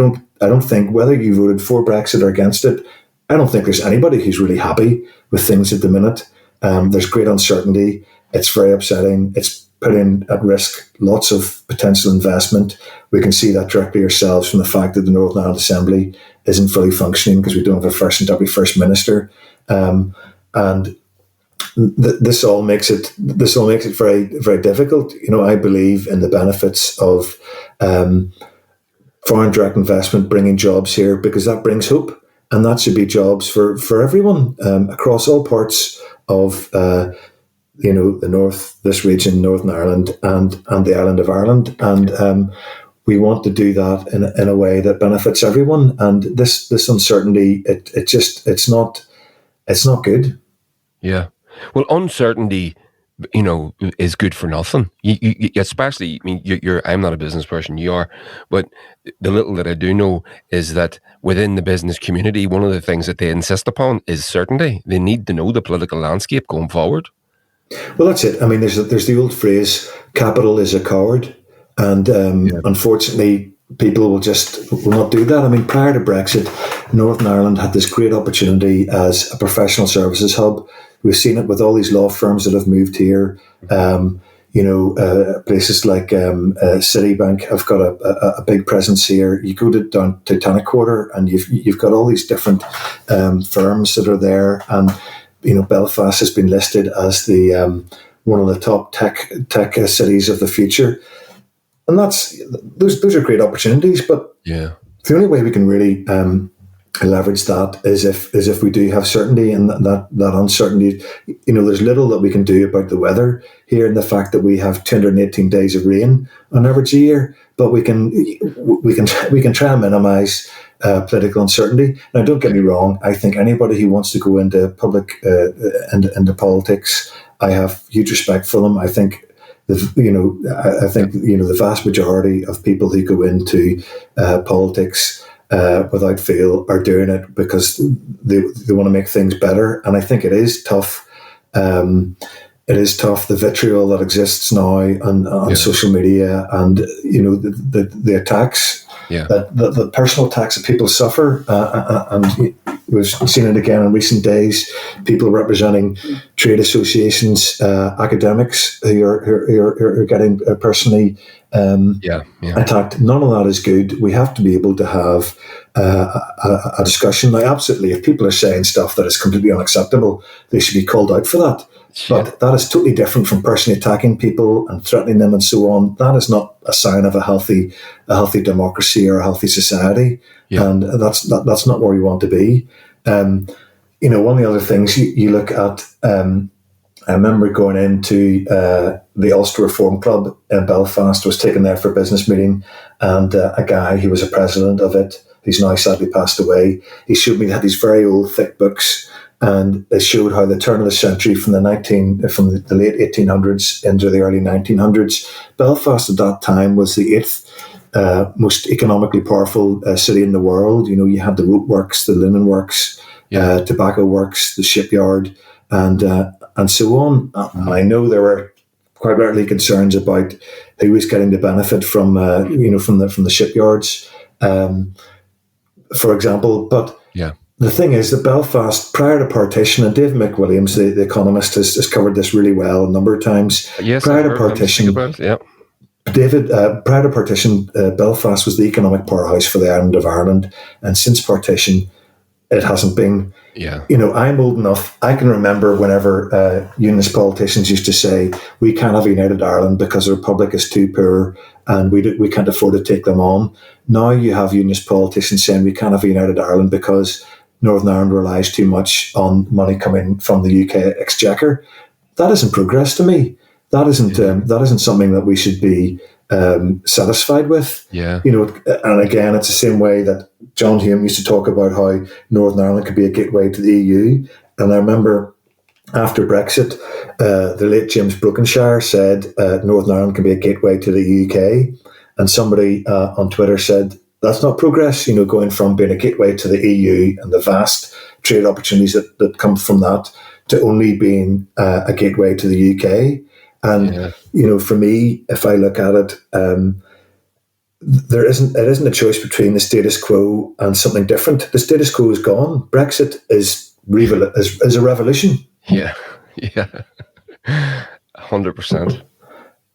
don't think, whether you voted for Brexit or against it, I don't think there's anybody who's really happy with things at the minute. There's great uncertainty. It's very upsetting. It's putting at risk lots of potential investment. We can see that directly ourselves from the fact that the Northern Ireland Assembly isn't fully functioning because we don't have a first and deputy first minister. And this all makes it very, very difficult. You know, I believe in the benefits of foreign direct investment bringing jobs here, because that brings hope, and that should be jobs for everyone across all parts of the north, this region, Northern Ireland, and the island of Ireland, and we want to do that in a way that benefits everyone. And this uncertainty, it's not good. Yeah. Well, uncertainty, is good for nothing. You especially, I mean, I'm not a business person, you are, but the little that I do know is that within the business community, one of the things that they insist upon is certainty. They need to know the political landscape going forward. Well, that's it. I mean, there's the old phrase, capital is a coward. And unfortunately, people will not do that. I mean, prior to Brexit, Northern Ireland had this great opportunity as a professional services hub. We've seen it with all these law firms that have moved here. Places like Citibank have got a big presence here. You go down to Titanic Quarter, and you've got all these different firms that are there. And Belfast has been listed as the one of the top tech cities of the future. And those are great opportunities, but the only way we can really leverage that is if we do have certainty, and that uncertainty. There's little that we can do about the weather here, and the fact that we have 218 days of rain on average a year, but we can try and minimise political uncertainty. Now, don't get me wrong. I think anybody who wants to go into into politics, I have huge respect for them. I think the vast majority of people who go into politics without fail are doing it because they want to make things better. And I think it is tough. It is tough, the vitriol that exists now on social media, and the attacks, the personal attacks that people suffer, and we've seen it again in recent days. People representing trade associations, academics who are getting personally attacked. None of that is good. We have to be able to have a discussion. Now, absolutely, if people are saying stuff that is completely unacceptable, they should be called out for that. But that is totally different from personally attacking people and threatening them and so on. That is not a sign of a healthy democracy or a healthy society, and that's not where we want to be. One of the other things you look at I remember going into the Ulster Reform Club in Belfast. I was taken there for a business meeting, and a guy who was a president of it, who's now sadly passed away, he showed me they had these very old, thick books, and they showed how the turn of the century from the late 1800s into the early 1900s, Belfast at that time was the eighth most economically powerful city in the world. You know, you had the rope works, the linen works, tobacco works, the shipyard, and so on. And I know there were quite rightly concerns about who was getting the benefit from from the shipyards, for example. But the thing is that Belfast, prior to partition, and Dave McWilliams, the economist, has covered this really well a number of times. Yes, prior to partition, David, prior to partition, Belfast was the economic powerhouse for the island of Ireland, and since partition, it hasn't been. Yeah. You know, I'm old enough. I can remember whenever Unionist politicians used to say, we can't have a united Ireland because the Republic is too poor and we can't afford to take them on. Now you have Unionist politicians saying we can't have a united Ireland because Northern Ireland relies too much on money coming from the UK exchequer. That isn't progress to me. That isn't something that we should be satisfied with. Yeah. You know, and again, it's the same way that John Hume used to talk about how Northern Ireland could be a gateway to the EU. And I remember after Brexit, the late James Brokenshire said Northern Ireland can be a gateway to the UK. And somebody on Twitter said, that's not progress, you know, going from being a gateway to the EU and the vast trade opportunities that come from that to only being a gateway to the UK. And, you know, for me, if I look at it, it isn't a choice between the status quo and something different. The status quo is gone. Brexit is a revolution. Yeah. 100%.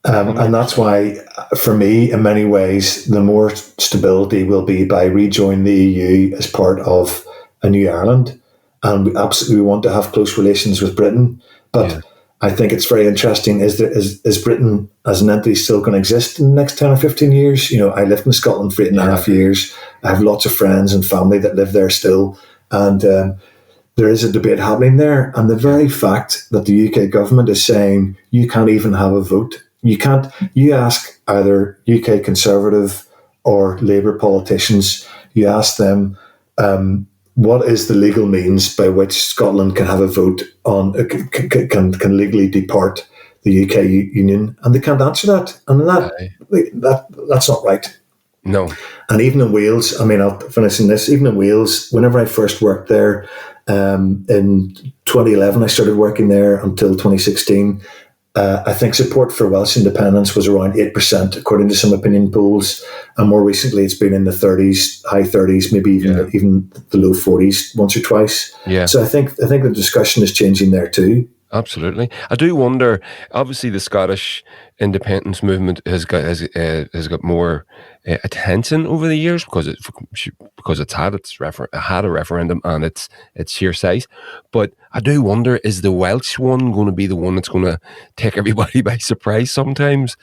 And that's why, for me, in many ways, the more stability will be by rejoining the EU as part of a new Ireland. And we absolutely want to have close relations with Britain. But I think it's very interesting. Is Britain as an entity still going to exist in the next 10 or 15 years? You know, I lived in Scotland for 8.5 years. I have lots of friends and family that live there still. And there is a debate happening there. And the very fact that the UK government is saying you can't even have a vote. You ask either UK Conservative or Labour politicians, you ask them, what is the legal means by which Scotland can have a vote on, can legally depart the UK Union? And they can't answer that. And that's not right. No. And even in Wales, I mean, I'll finish in this, even in Wales, whenever I first worked there, in 2011, I started working there until 2016. I think support for Welsh independence was around 8%, according to some opinion polls. And more recently, it's been in the 30s, high 30s, maybe even the low 40s once or twice. Yeah. So I think the discussion is changing there too. Absolutely. I do wonder, obviously the Scottish independence movement has got more attention over the years because it's had a referendum and its sheer size. But I do wonder, is the Welsh one going to be the one that's going to take everybody by surprise sometimes?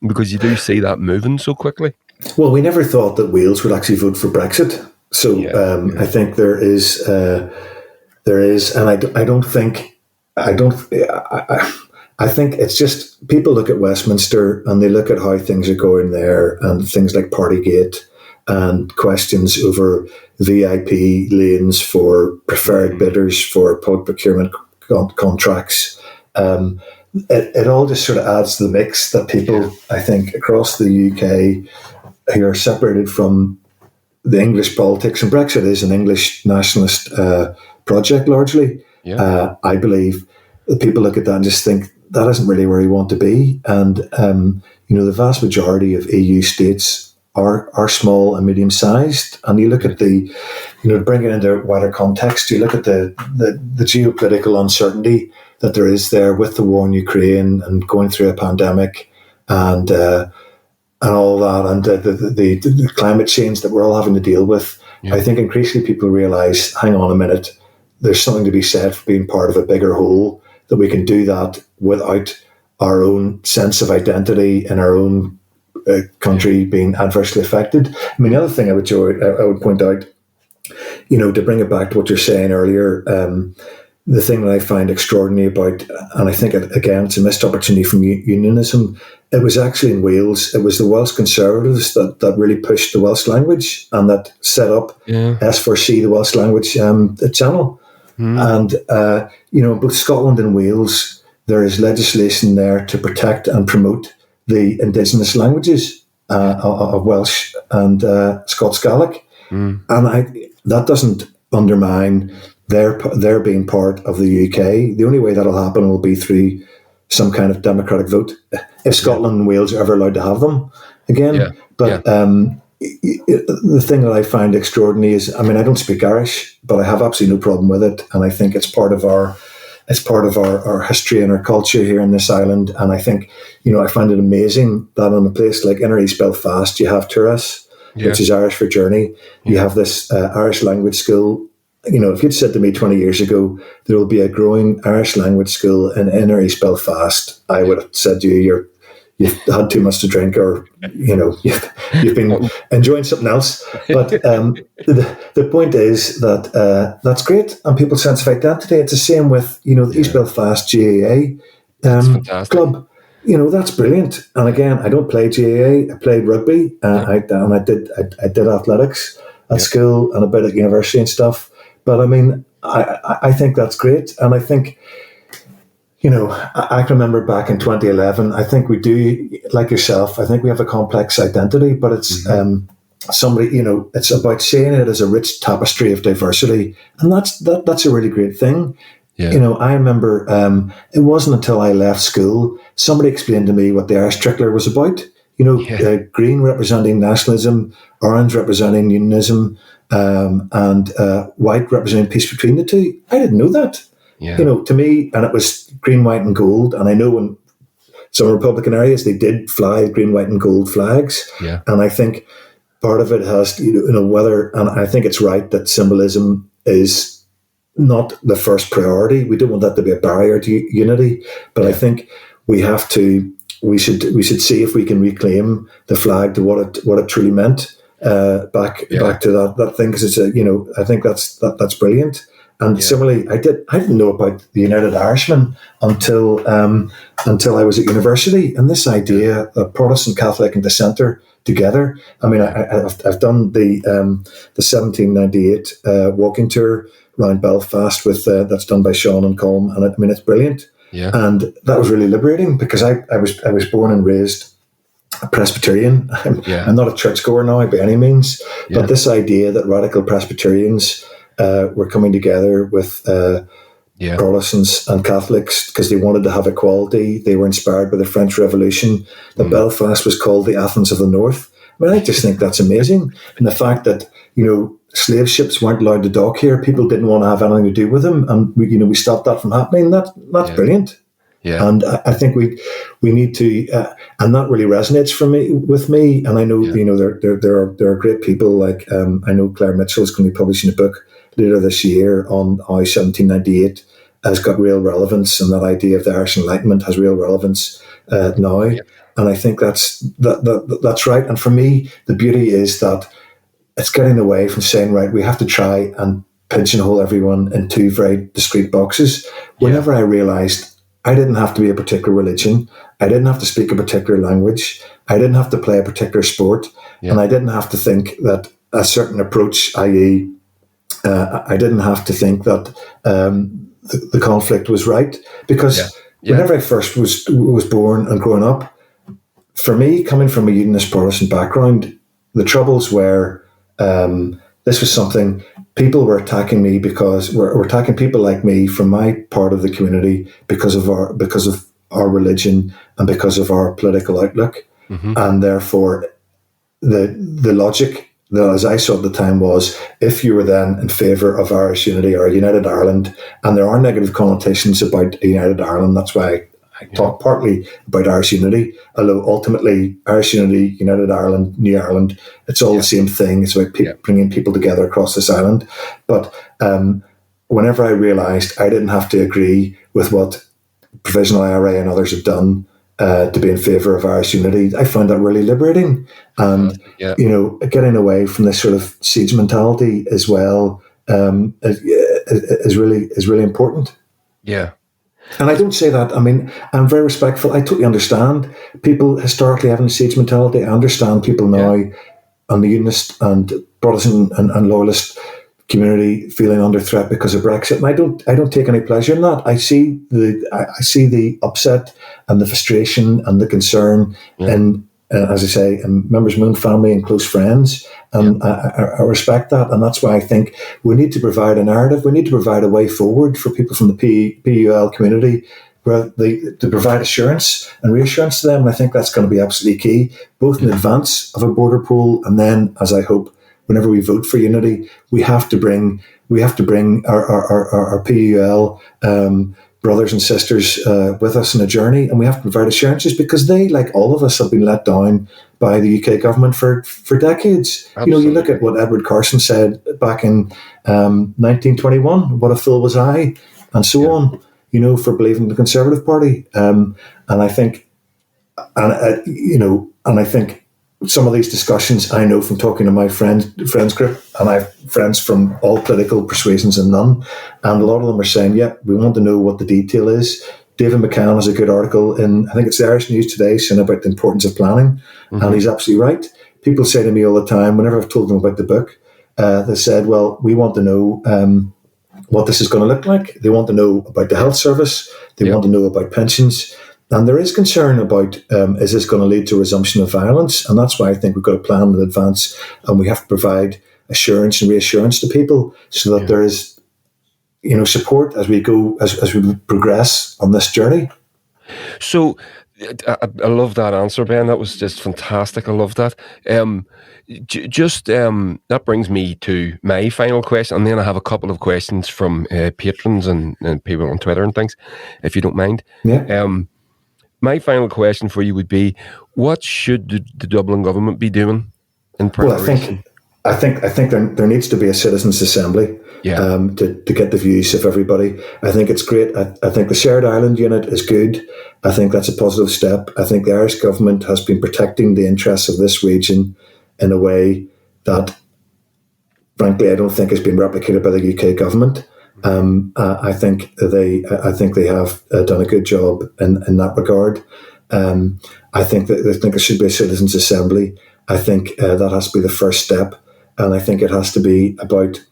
Because you do see that moving so quickly. Well, we never thought that Wales would actually vote for Brexit. So I think there is, and I think it's just people look at Westminster and they look at how things are going there and things like Partygate and questions over VIP lanes for preferred bidders for public procurement contracts. It all just sort of adds to the mix that people, I think, across the UK who are separated from the English politics, and Brexit is an English nationalist project largely. I believe that people look at that and just think that isn't really where you want to be. And, the vast majority of EU states are small and medium sized. And you look at to bring it into a wider context, you look at the geopolitical uncertainty that there is there with the war in Ukraine and going through a pandemic and all that, and the climate change that we're all having to deal with. I think increasingly people realise, hang on a minute, there's something to be said for being part of a bigger whole, that we can do that without our own sense of identity and our own country being adversely affected. I mean, the other thing I would point out, to bring it back to what you're saying earlier, the thing that I find extraordinary about, and I think, again, it's a missed opportunity from unionism, it was actually in Wales, it was the Welsh Conservatives that really pushed the Welsh language and that set up S4C, the Welsh language channel. And, both Scotland and Wales, there is legislation there to protect and promote the indigenous languages of Welsh and Scots Gaelic. And that doesn't undermine their being part of the UK. The only way that'll happen will be through some kind of democratic vote, if Scotland and Wales are ever allowed to have them again. But the thing that I find extraordinary is, I mean, I don't speak Irish, but I have absolutely no problem with it, and I think it's part of our history and our culture here in this island. And I think, I find it amazing that in a place like inner East Belfast, you have Turas, which is Irish for journey. You have this Irish language school. If you'd said to me 20 years ago, there will be a growing Irish language school in inner East Belfast, I would have said to you, you've had too much to drink, or, you've been enjoying something else. But the point is that that's great. And people's sense of identity, it's the same with, the East Belfast GAA club. That's brilliant. And again, I don't play GAA. I played rugby, I did athletics at school and a bit at university and stuff. But I mean, I think that's great. And I think, I can remember back in 2011, I think we do, like yourself, I think we have a complex identity, but it's it's about seeing it as a rich tapestry of diversity. And that's a really great thing. Yeah. I remember it wasn't until I left school, somebody explained to me what the Irish Tricolor was about. Green representing nationalism, orange representing unionism, and white representing peace between the two. I didn't know that. Yeah. To me, and it was green, white, and gold. And I know in some Republican areas they did fly green, white, and gold flags. Yeah. And I think part of it has, whether, and I think it's right that symbolism is not the first priority. We don't want that to be a barrier to unity. But I think we should see if we can reclaim the flag to what it truly meant. Back to that thing, because it's I think that's brilliant. And similarly, I didn't know about the United Irishman until I was at university, and this idea of Protestant, Catholic, and dissenter together. I mean, I've done the 1798 walking tour around Belfast with that's done by Sean and Colm, and I mean, it's brilliant. Yeah. And that was really liberating, because I was born and raised a Presbyterian. I'm not a churchgoer now by any means, but this idea that radical Presbyterians were coming together with Protestants and Catholics because they wanted to have equality. They were inspired by the French Revolution. That Belfast was called the Athens of the North. I mean, I just think that's amazing. And the fact that, slave ships weren't allowed to dock here, people didn't want to have anything to do with them, and we stopped that from happening. That's brilliant. Yeah. And I think we need to, and that really resonates with me. And I know, there are great people like, I know Claire Mitchell is going to be publishing a book later this year on how 1798 has got real relevance, and that idea of the Irish Enlightenment has real relevance now. Yeah. And I think that's right. And for me, the beauty is that it's getting away from saying, right, we have to try and pigeonhole everyone in two very discrete boxes. Whenever I realized I didn't have to be a particular religion, I didn't have to speak a particular language, I didn't have to play a particular sport, and I didn't have to think that a certain approach, i.e., I didn't have to think that the conflict was right, because whenever I first was born and growing up, for me, coming from a Unionist Protestant background, the troubles were this was something people were attacking me because we're attacking people like me from my part of the community because of our religion and because of our political outlook, and therefore the logic, as I saw at the time, was if you were then in favour of Irish unity or a united Ireland, and there are negative connotations about a united Ireland, that's why I talk partly about Irish unity, although ultimately Irish unity, United Ireland, New Ireland, it's all the same thing. It's about bringing people together across this island. But whenever I realised I didn't have to agree with what Provisional IRA and others have done to be in favour of Irish unity, I found that really liberating. And, getting away from this sort of siege mentality as well is really important. Yeah. And I don't say that. I mean, I'm very respectful. I totally understand people historically having a siege mentality. I understand people now on the Unionist and Protestant and Loyalist community feeling under threat because of Brexit. And I don't take any pleasure in that. I see the upset and the frustration and the concern in, as I say, members of my own family and close friends. And I respect that. And that's why I think we need to provide a narrative. We need to provide a way forward for people from the PUL community to provide assurance and reassurance to them. And I think that's going to be absolutely key, both in advance of a border poll and then, as I hope, whenever we vote for unity, we have to bring our PUL brothers and sisters with us on a journey, and we have to provide assurances because they, like all of us, have been let down by the UK government for decades. Absolutely. You look at what Edward Carson said back in 1921, what a fool was I, and so on, for believing the Conservative Party. And I think, and I think some of these discussions, I know from talking to my friends group, and I have friends from all political persuasions and none, and a lot of them are saying, we want to know what the detail is. David McCann has a good article in, I think it's the Irish News today, saying about the importance of planning, and he's absolutely right. People say to me all the time, whenever I've told them about the book, they said, well, we want to know what this is going to look like. They want to know about the health service. They want to know about pensions. And there is concern about, is this going to lead to a resumption of violence? And that's why I think we've got to plan in advance, and we have to provide assurance and reassurance to people so that there is, support as we go, as we progress on this journey. So I love that answer, Ben. That was just fantastic. I love that. That brings me to my final question, and then I have a couple of questions from patrons and people on Twitter and things, if you don't mind. Yeah. My final question for you would be: what should the Dublin government be doing in preparation? Well, I think there needs to be a citizens' assembly to get the views of everybody. I think it's great. I think the Shared Ireland unit is good. I think that's a positive step. I think the Irish government has been protecting the interests of this region in a way that, frankly, I don't think has been replicated by the UK government. I think they have done a good job in that regard. I think there should be a citizens' assembly. I think that has to be the first step, and I think it has to be about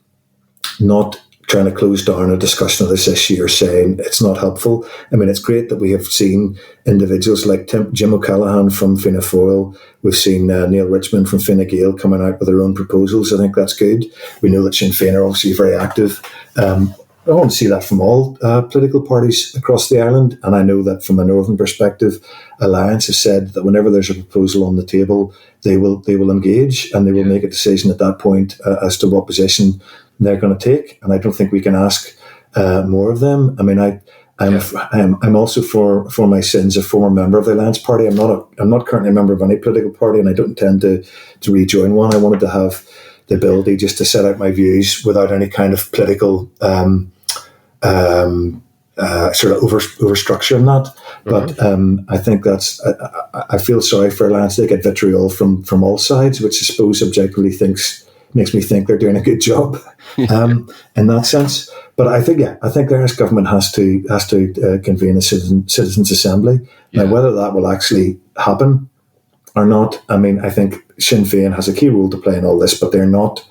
not trying to close down a discussion of this issue or saying it's not helpful. I mean, it's great that we have seen individuals like Jim O'Callaghan from Fianna Fáil. We've seen Neil Richmond from Fine Gael coming out with their own proposals. I think that's good. We know that Sinn Féin are obviously very active. I want to see that from all political parties across the island. And I know that from a northern perspective, Alliance has said that whenever there's a proposal on the table, they will engage and they will make a decision at that point as to what position they're going to take. And I don't think we can ask more of them. I mean, I'm also for my sins a former member of the Alliance Party. I'm not currently a member of any political party, and I don't intend to rejoin one. I wanted to have the ability just to set out my views without any kind of political sort of overstructure in that. But I think I feel sorry for Alliance. They get vitriol from all sides, which I suppose objectively makes me think they're doing a good job in that sense. But I think the Irish government has to convene a citizens' assembly. Now, whether that will actually happen or not, I mean, I think Sinn Féin has a key role to play in all this, but they're not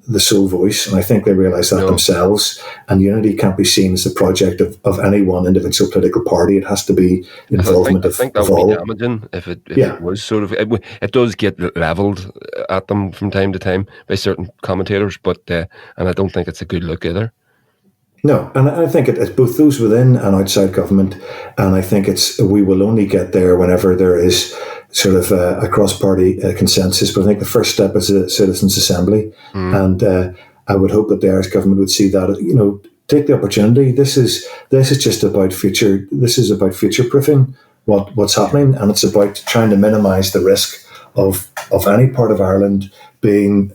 the sole voice, and I think they realise that themselves. And unity can't be seen as the project of any one individual political party. It has to be involvement of all. I think that would be damaging if it was sort of. It does get levelled at them from time to time by certain commentators, but and I don't think it's a good look either. No, and I think it's both those within and outside government, and I think we will only get there whenever there is sort of a cross-party consensus. But I think the first step is a citizens' assembly, and I would hope that the Irish government would see that, take the opportunity. This is just about future. This is about future-proofing what's happening, and it's about trying to minimise the risk of any part of Ireland being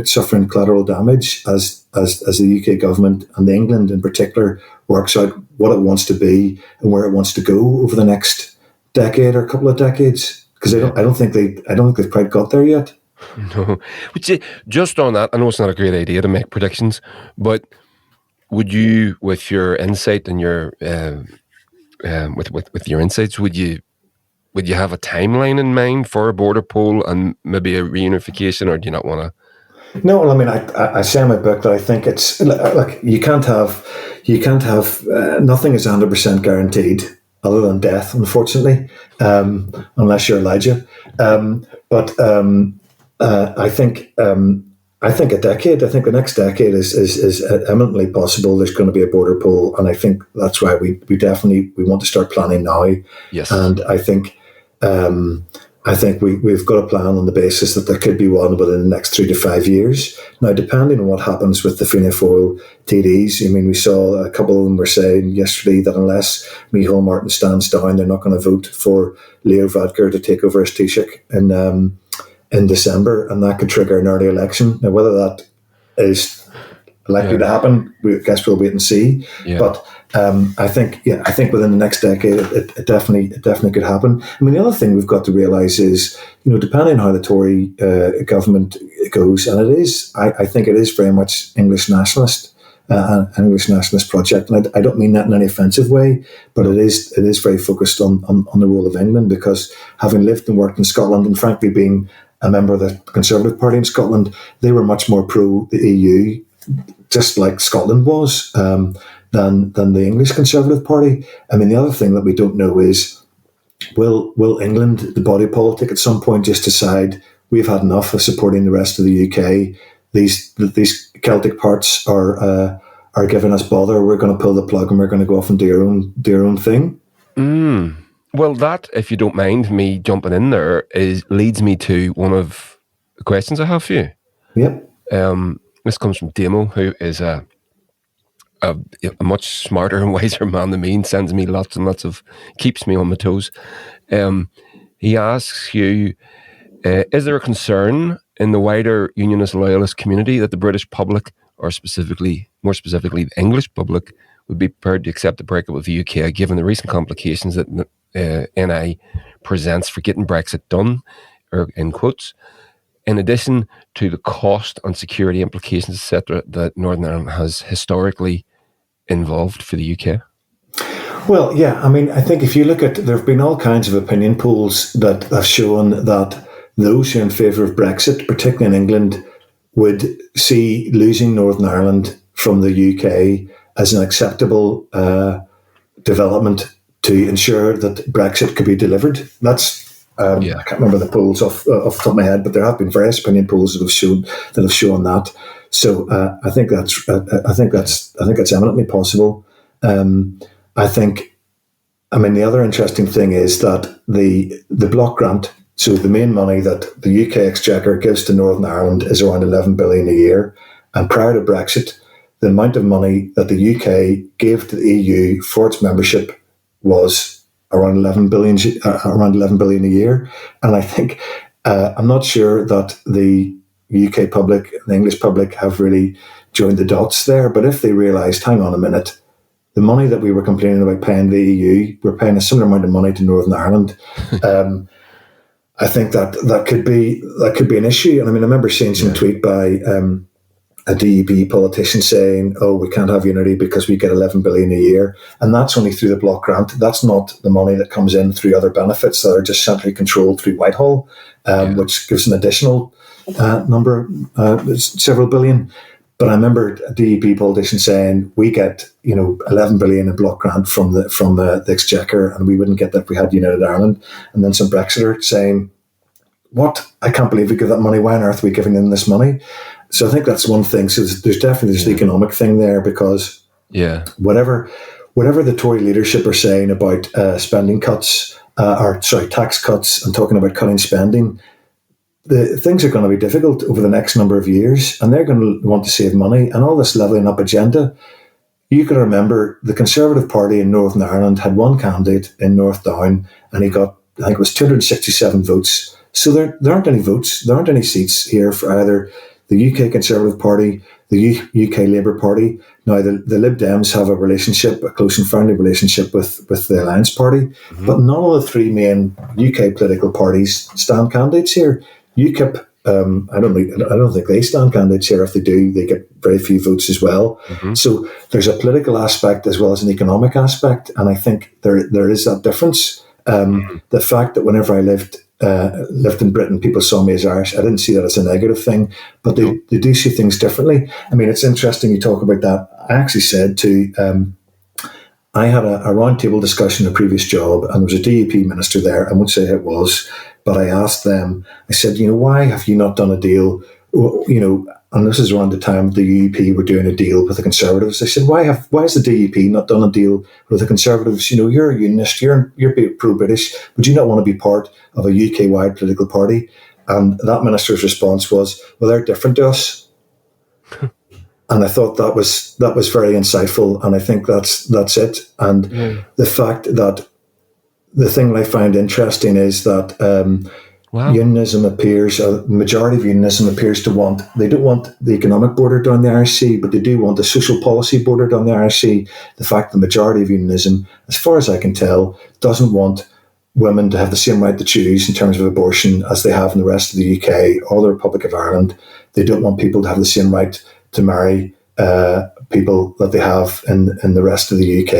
suffering collateral damage as the UK government and England in particular works out what it wants to be and where it wants to go over the next decade or couple of decades. Because I don't think they've quite got there yet. No, just on that, I know it's not a great idea to make predictions, but would you, with your insight and your with your insights, would you have a timeline in mind for a border poll and maybe a reunification, or do you not want to? No, well, I mean, I say in my book that I think it's like you can't have nothing is 100% guaranteed other than death, unfortunately, unless you're Elijah. But I think a decade. I think the next decade is eminently possible. There's going to be a border poll, and I think that's why we definitely want to start planning now. Yes, and I think we've got a plan on the basis that there could be one within the next 3 to 5 years. Now, depending on what happens with the Fianna Fáil TDs, I mean, we saw a couple of them were saying yesterday that unless Micheál Martin stands down, they're not going to vote for Leo Varadkar to take over as Taoiseach in December, and that could trigger an early election. Now, whether that is likely to happen, I guess we'll wait and see. Yeah. But I think within the next decade, it definitely could happen. I mean, the other thing we've got to realise is, depending on how the Tory government goes, and it is, I think it is very much English nationalist, an English nationalist project, and I don't mean that in any offensive way, but it is very focused on the role of England, because having lived and worked in Scotland, and frankly being a member of the Conservative Party in Scotland, they were much more pro the EU, just like Scotland was, than the English Conservative Party. I mean, the other thing that we don't know is, will England, the body politic, at some point just decide we've had enough of supporting the rest of the UK? These Celtic parts are giving us bother. We're going to pull the plug and we're going to go off and do our own thing. Well, that, if you don't mind me jumping in there, leads me to one of the questions I have for you. Yep. This comes from Damo, who is a much smarter and wiser man than me, and sends me lots and lots of, keeps me on my toes. He asks you, is there a concern in the wider Unionist loyalist community that the British public, or more specifically the English public, would be prepared to accept the breakup of the UK, given the recent complications that NI presents for getting Brexit done, or in quotes, in addition to the cost and security implications, etc., that Northern Ireland has historically involved for the UK? Well, yeah, I mean, I think if you look at, there have been all kinds of opinion polls that have shown that those who are in favour of Brexit, particularly in England, would see losing Northern Ireland from the UK as an acceptable development to ensure that Brexit could be delivered. That's I can't remember the polls off the top of my head, but there have been various opinion polls that have shown that. So I think that's eminently possible. I think, I mean, the other interesting thing is that the block grant, so the main money that the UK Exchequer gives to Northern Ireland, is around 11 billion a year, and prior to Brexit, the amount of money that the UK gave to the EU for its membership was around 11 billion a year. And I think I'm not sure that the UK public, the English public, have really joined the dots there. But if they realised, hang on a minute, the money that we were complaining about paying the EU, we're paying a similar amount of money to Northern Ireland. I think that could be an issue. And I mean, I remember seeing some tweet by a DEP politician saying, "Oh, we can't have unity because we get 11 billion a year," and that's only through the block grant. That's not the money that comes in through other benefits that are just centrally controlled through Whitehall, which gives an additional number, several billion. But I remember a DEP politician saying, "We get 11 billion in block grant from the Exchequer, and we wouldn't get that if we had United Ireland." And then some Brexiter saying, "What? I can't believe we give that money. Why on earth are we giving them this money?" So I think that's one thing. So there's definitely this economic thing there, because whatever the Tory leadership are saying about spending cuts, tax cuts, and talking about cutting spending, the things are going to be difficult over the next number of years, and they're going to want to save money. And all this levelling up agenda, you can remember the Conservative Party in Northern Ireland had one candidate in North Down, and he got, I think it was 267 votes. So there aren't any votes, there aren't any seats here for either the UK Conservative Party, the UK Labour Party. Now, the Lib Dems have a close and friendly relationship with the Alliance Party, but none of the three main UK political parties stand candidates here. UKIP I don't think they stand candidates here. If they do, they get very few votes as well. Mm-hmm. So there's a political aspect as well as an economic aspect, and I think there is that difference. The fact that whenever I lived in Britain, people saw me as Irish, I didn't see that as a negative thing, but they do see things differently. I mean, it's interesting you talk about that. I actually said I had a roundtable discussion in a previous job, and there was a DUP minister there. I won't say who it was, but I asked them, I said, why have you not done a deal? And this is around the time the UEP were doing a deal with the Conservatives. I said, why has the DUP not done a deal with the Conservatives? You're a Unionist, you're pro-British. Would you not want to be part of a UK-wide political party? And that minister's response was, well, they're different to us. And I thought that was very insightful, and I think that's it. And the fact that the thing I find interesting is that unionism appears, a majority of unionism appears to they don't want the economic border down the Irish Sea, but they do want the social policy border down the Irish Sea. The fact the majority of unionism, as far as I can tell, doesn't want women to have the same right to choose in terms of abortion as they have in the rest of the UK or the Republic of Ireland. They don't want people to have the same right to marry people that they have in the rest of the UK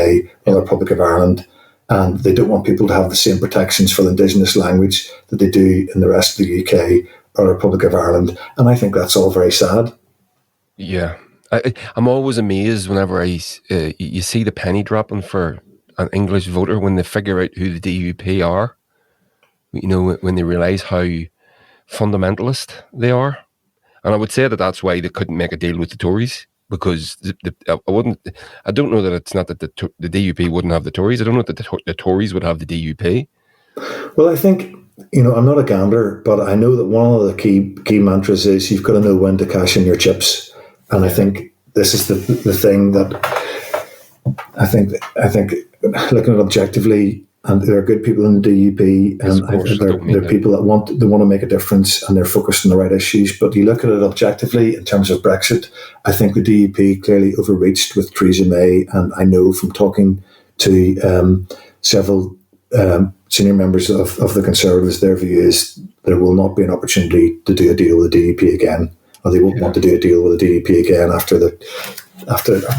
or the Republic of Ireland. And they don't want people to have the same protections for the indigenous language that they do in the rest of the UK or the Republic of Ireland. And I think that's all very sad. Yeah. I'm always amazed whenever you see the penny dropping for an English voter when they figure out who the DUP are. When they realise how fundamentalist they are. And I would say that that's why they couldn't make a deal with the Tories, because I don't know that it's not that the DUP wouldn't have the Tories. I don't know that the Tories would have the DUP. Well, I think, I'm not a gambler, but I know that one of the key mantras is you've got to know when to cash in your chips. And I think this is the thing that I think looking at it objectively, and there are good people in the DUP, and there are people that want to make a difference, and they're focused on the right issues. But you look at it objectively in terms of Brexit, I think the DUP clearly overreached with Theresa May, and I know from talking to several senior members of the Conservatives, their view is there will not be an opportunity to do a deal with the DUP again, or they won't want to do a deal with the DUP again after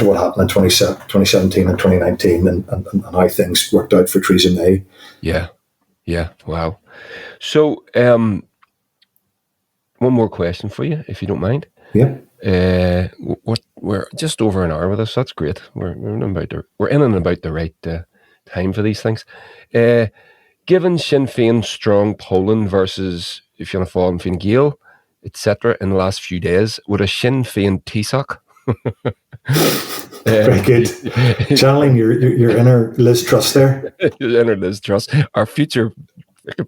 what happened in 2017 and 2019 and how things worked out for Theresa May. Yeah, wow. So, one more question for you, if you don't mind. Yeah. We're just over an hour with us. That's great. We're in and about the right time for these things. Given Sinn Féin's strong polling versus Fianna Fáil and Fine Gael, etc., in the last few days, would a Sinn Féin Taoiseach very good. Channeling your inner Liz Truss there. Your inner Liz Truss. Our future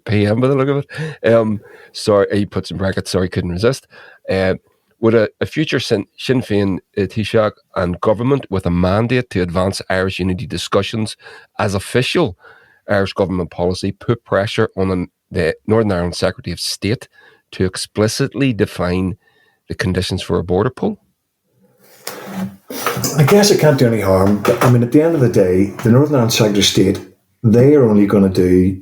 PM by the look of it. Sorry, he puts in brackets, sorry, couldn't resist. Would a future Sinn Féin Taoiseach and government with a mandate to advance Irish unity discussions as official Irish government policy put pressure on the Northern Ireland Secretary of State to explicitly define the conditions for a border poll? I guess it can't do any harm. But I mean, at the end of the day, the Northern Ireland Secretary of State, they are only going to do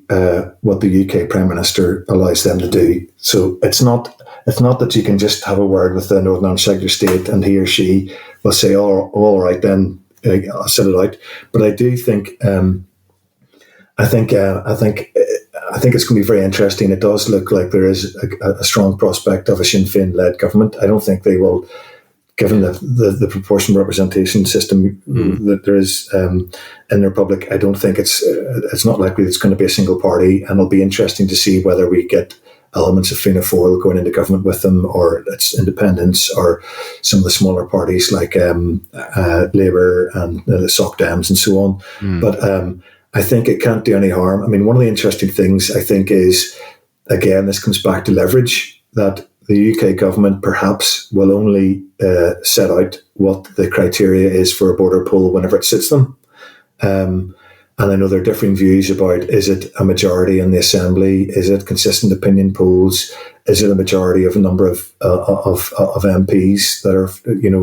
what the UK Prime Minister allows them to do. So it's not that you can just have a word with the Northern Ireland Secretary of State and he or she will say, "Oh, all right, then I'll set it out." But I do think, I think it's going to be very interesting. It does look like there is a strong prospect of a Sinn Féin-led government. I don't think they will, given the proportional representation system that there is in the Republic. I don't think it's not likely it's going to be a single party, and it'll be interesting to see whether we get elements of Fianna Fáil going into government with them, or it's independents, or some of the smaller parties like Labour and the Soc Dems and so on. But I think it can't do any harm. I mean, one of the interesting things I think is, again, this comes back to leverage, that the UK government perhaps will only set out what the criteria is for a border poll whenever it suits them. And I know there are differing views about, is it a majority in the Assembly? Is it consistent opinion polls? Is it a majority of a number of MPs that are,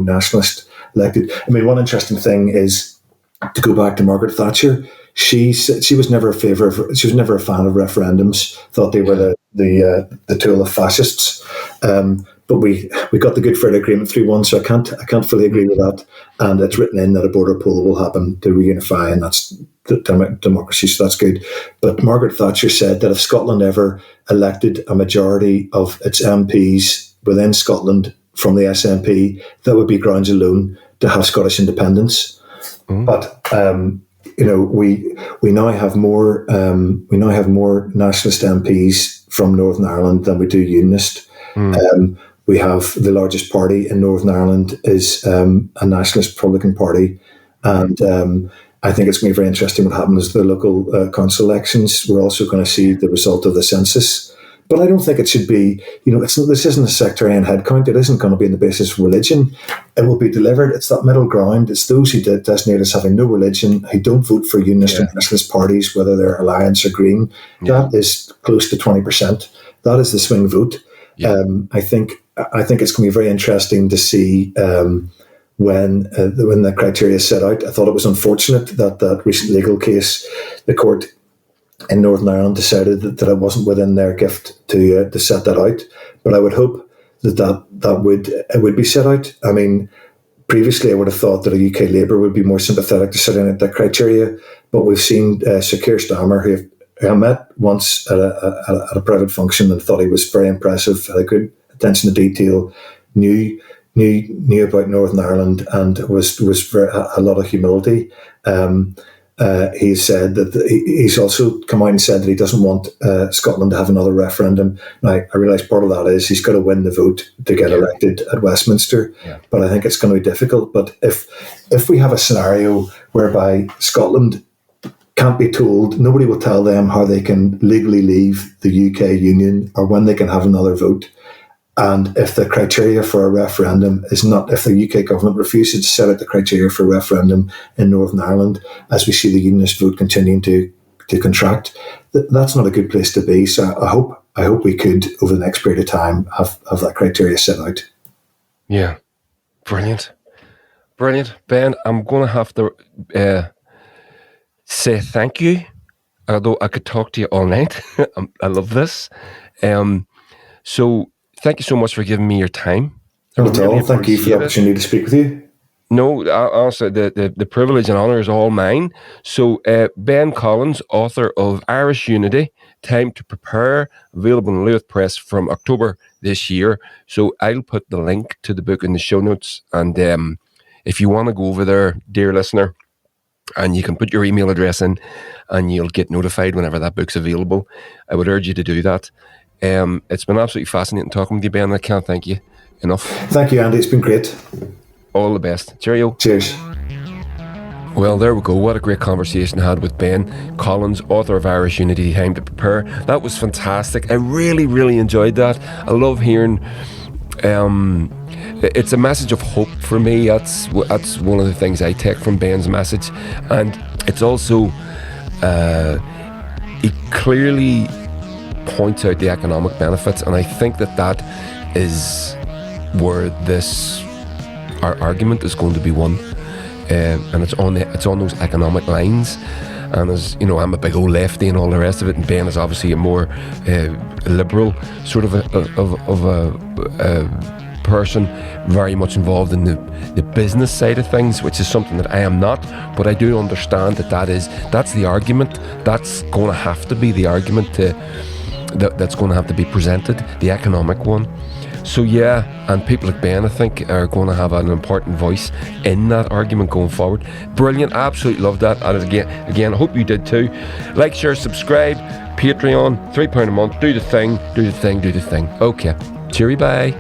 nationalist elected? I mean, one interesting thing is, to go back to Margaret Thatcher, she was never a fan of referendums, thought they were the tool of fascists. But we got the Good Friday Agreement through one, so I can't fully agree with that. And it's written in that a border poll will happen to reunify, and that's democracy, so that's good. But Margaret Thatcher said that if Scotland ever elected a majority of its MPs within Scotland from the SNP, that would be grounds alone to have Scottish independence. But we now have more nationalist MPs from Northern Ireland than we do Unionist. We have the largest party in Northern Ireland is a nationalist Republican party, and I think it's going to be very interesting what happens with the local council elections. We're also going to see the result of the census. But I don't think it should be, this isn't a sectarian headcount. It isn't going to be on the basis of religion. It will be delivered. It's that middle ground. It's those who designate as having no religion, who don't vote for Unionist or nationalist parties, whether they're Alliance or Green. Yeah. That is close to 20%. That is the swing vote. Yeah. I think it's going to be very interesting to see when the criteria is set out. I thought it was unfortunate that recent legal case, the court in Northern Ireland decided that it wasn't within their gift to set that out. But I would hope that would be set out. I mean, previously I would have thought that a UK Labour would be more sympathetic to setting out that criteria. But we've seen Sir Keir Starmer, who I met once at a private function and thought he was very impressive, had a good attention to detail, knew about Northern Ireland, and was very, a lot of humility. He said that he's also come out and said that he doesn't want Scotland to have another referendum. Now, I realise part of that is he's got to win the vote to get elected at Westminster, but I think it's going to be difficult. But if we have a scenario whereby Scotland can't be told, nobody will tell them how they can legally leave the UK Union or when they can have another vote. And if the criteria for a referendum is not, if the UK government refuses to set out the criteria for a referendum in Northern Ireland, as we see the Unionist vote continuing to contract, that's not a good place to be. So I hope we could, over the next period of time, have that criteria set out. Yeah, brilliant. Ben, I'm going to have to say thank you, although I could talk to you all night. I love this. So thank you so much for giving me your time. Not at all. Thank you for the opportunity to speak with you. No, honestly, the privilege and honour is all mine. So Ben Collins, author of Irish Unity, Time to Prepare, available in Louth Press from October this year. So I'll put the link to the book in the show notes. And if you want to go over there, dear listener, and you can put your email address in and you'll get notified whenever that book's available, I would urge you to do that. It's been absolutely fascinating talking with you, Ben. I can't thank you enough. Thank you, Andy. It's been great. All the best. Cheerio. Cheers. Well, there we go. What a great conversation I had with Ben Collins, author of Irish Unity, Time to Prepare. That was fantastic. I really, really enjoyed that. I love hearing... it's a message of hope for me. That's one of the things I take from Ben's message. And it's also... he clearly points out the economic benefits, and I think that is where our argument is going to be won, and it's on those economic lines. And as you know, I'm a big old lefty and all the rest of it, and Ben is obviously a more liberal sort of a person, very much involved in the business side of things, which is something that I am not. But I do understand that's the argument. That's going to have to be the argument that's going to have to be presented, the economic one. So yeah, and people like Ben, I think, are going to have an important voice in that argument going forward. Brilliant, absolutely love that. And again, I hope you did too. Like, share, subscribe, Patreon, £3 a month, do the thing. Okay, cheery, bye.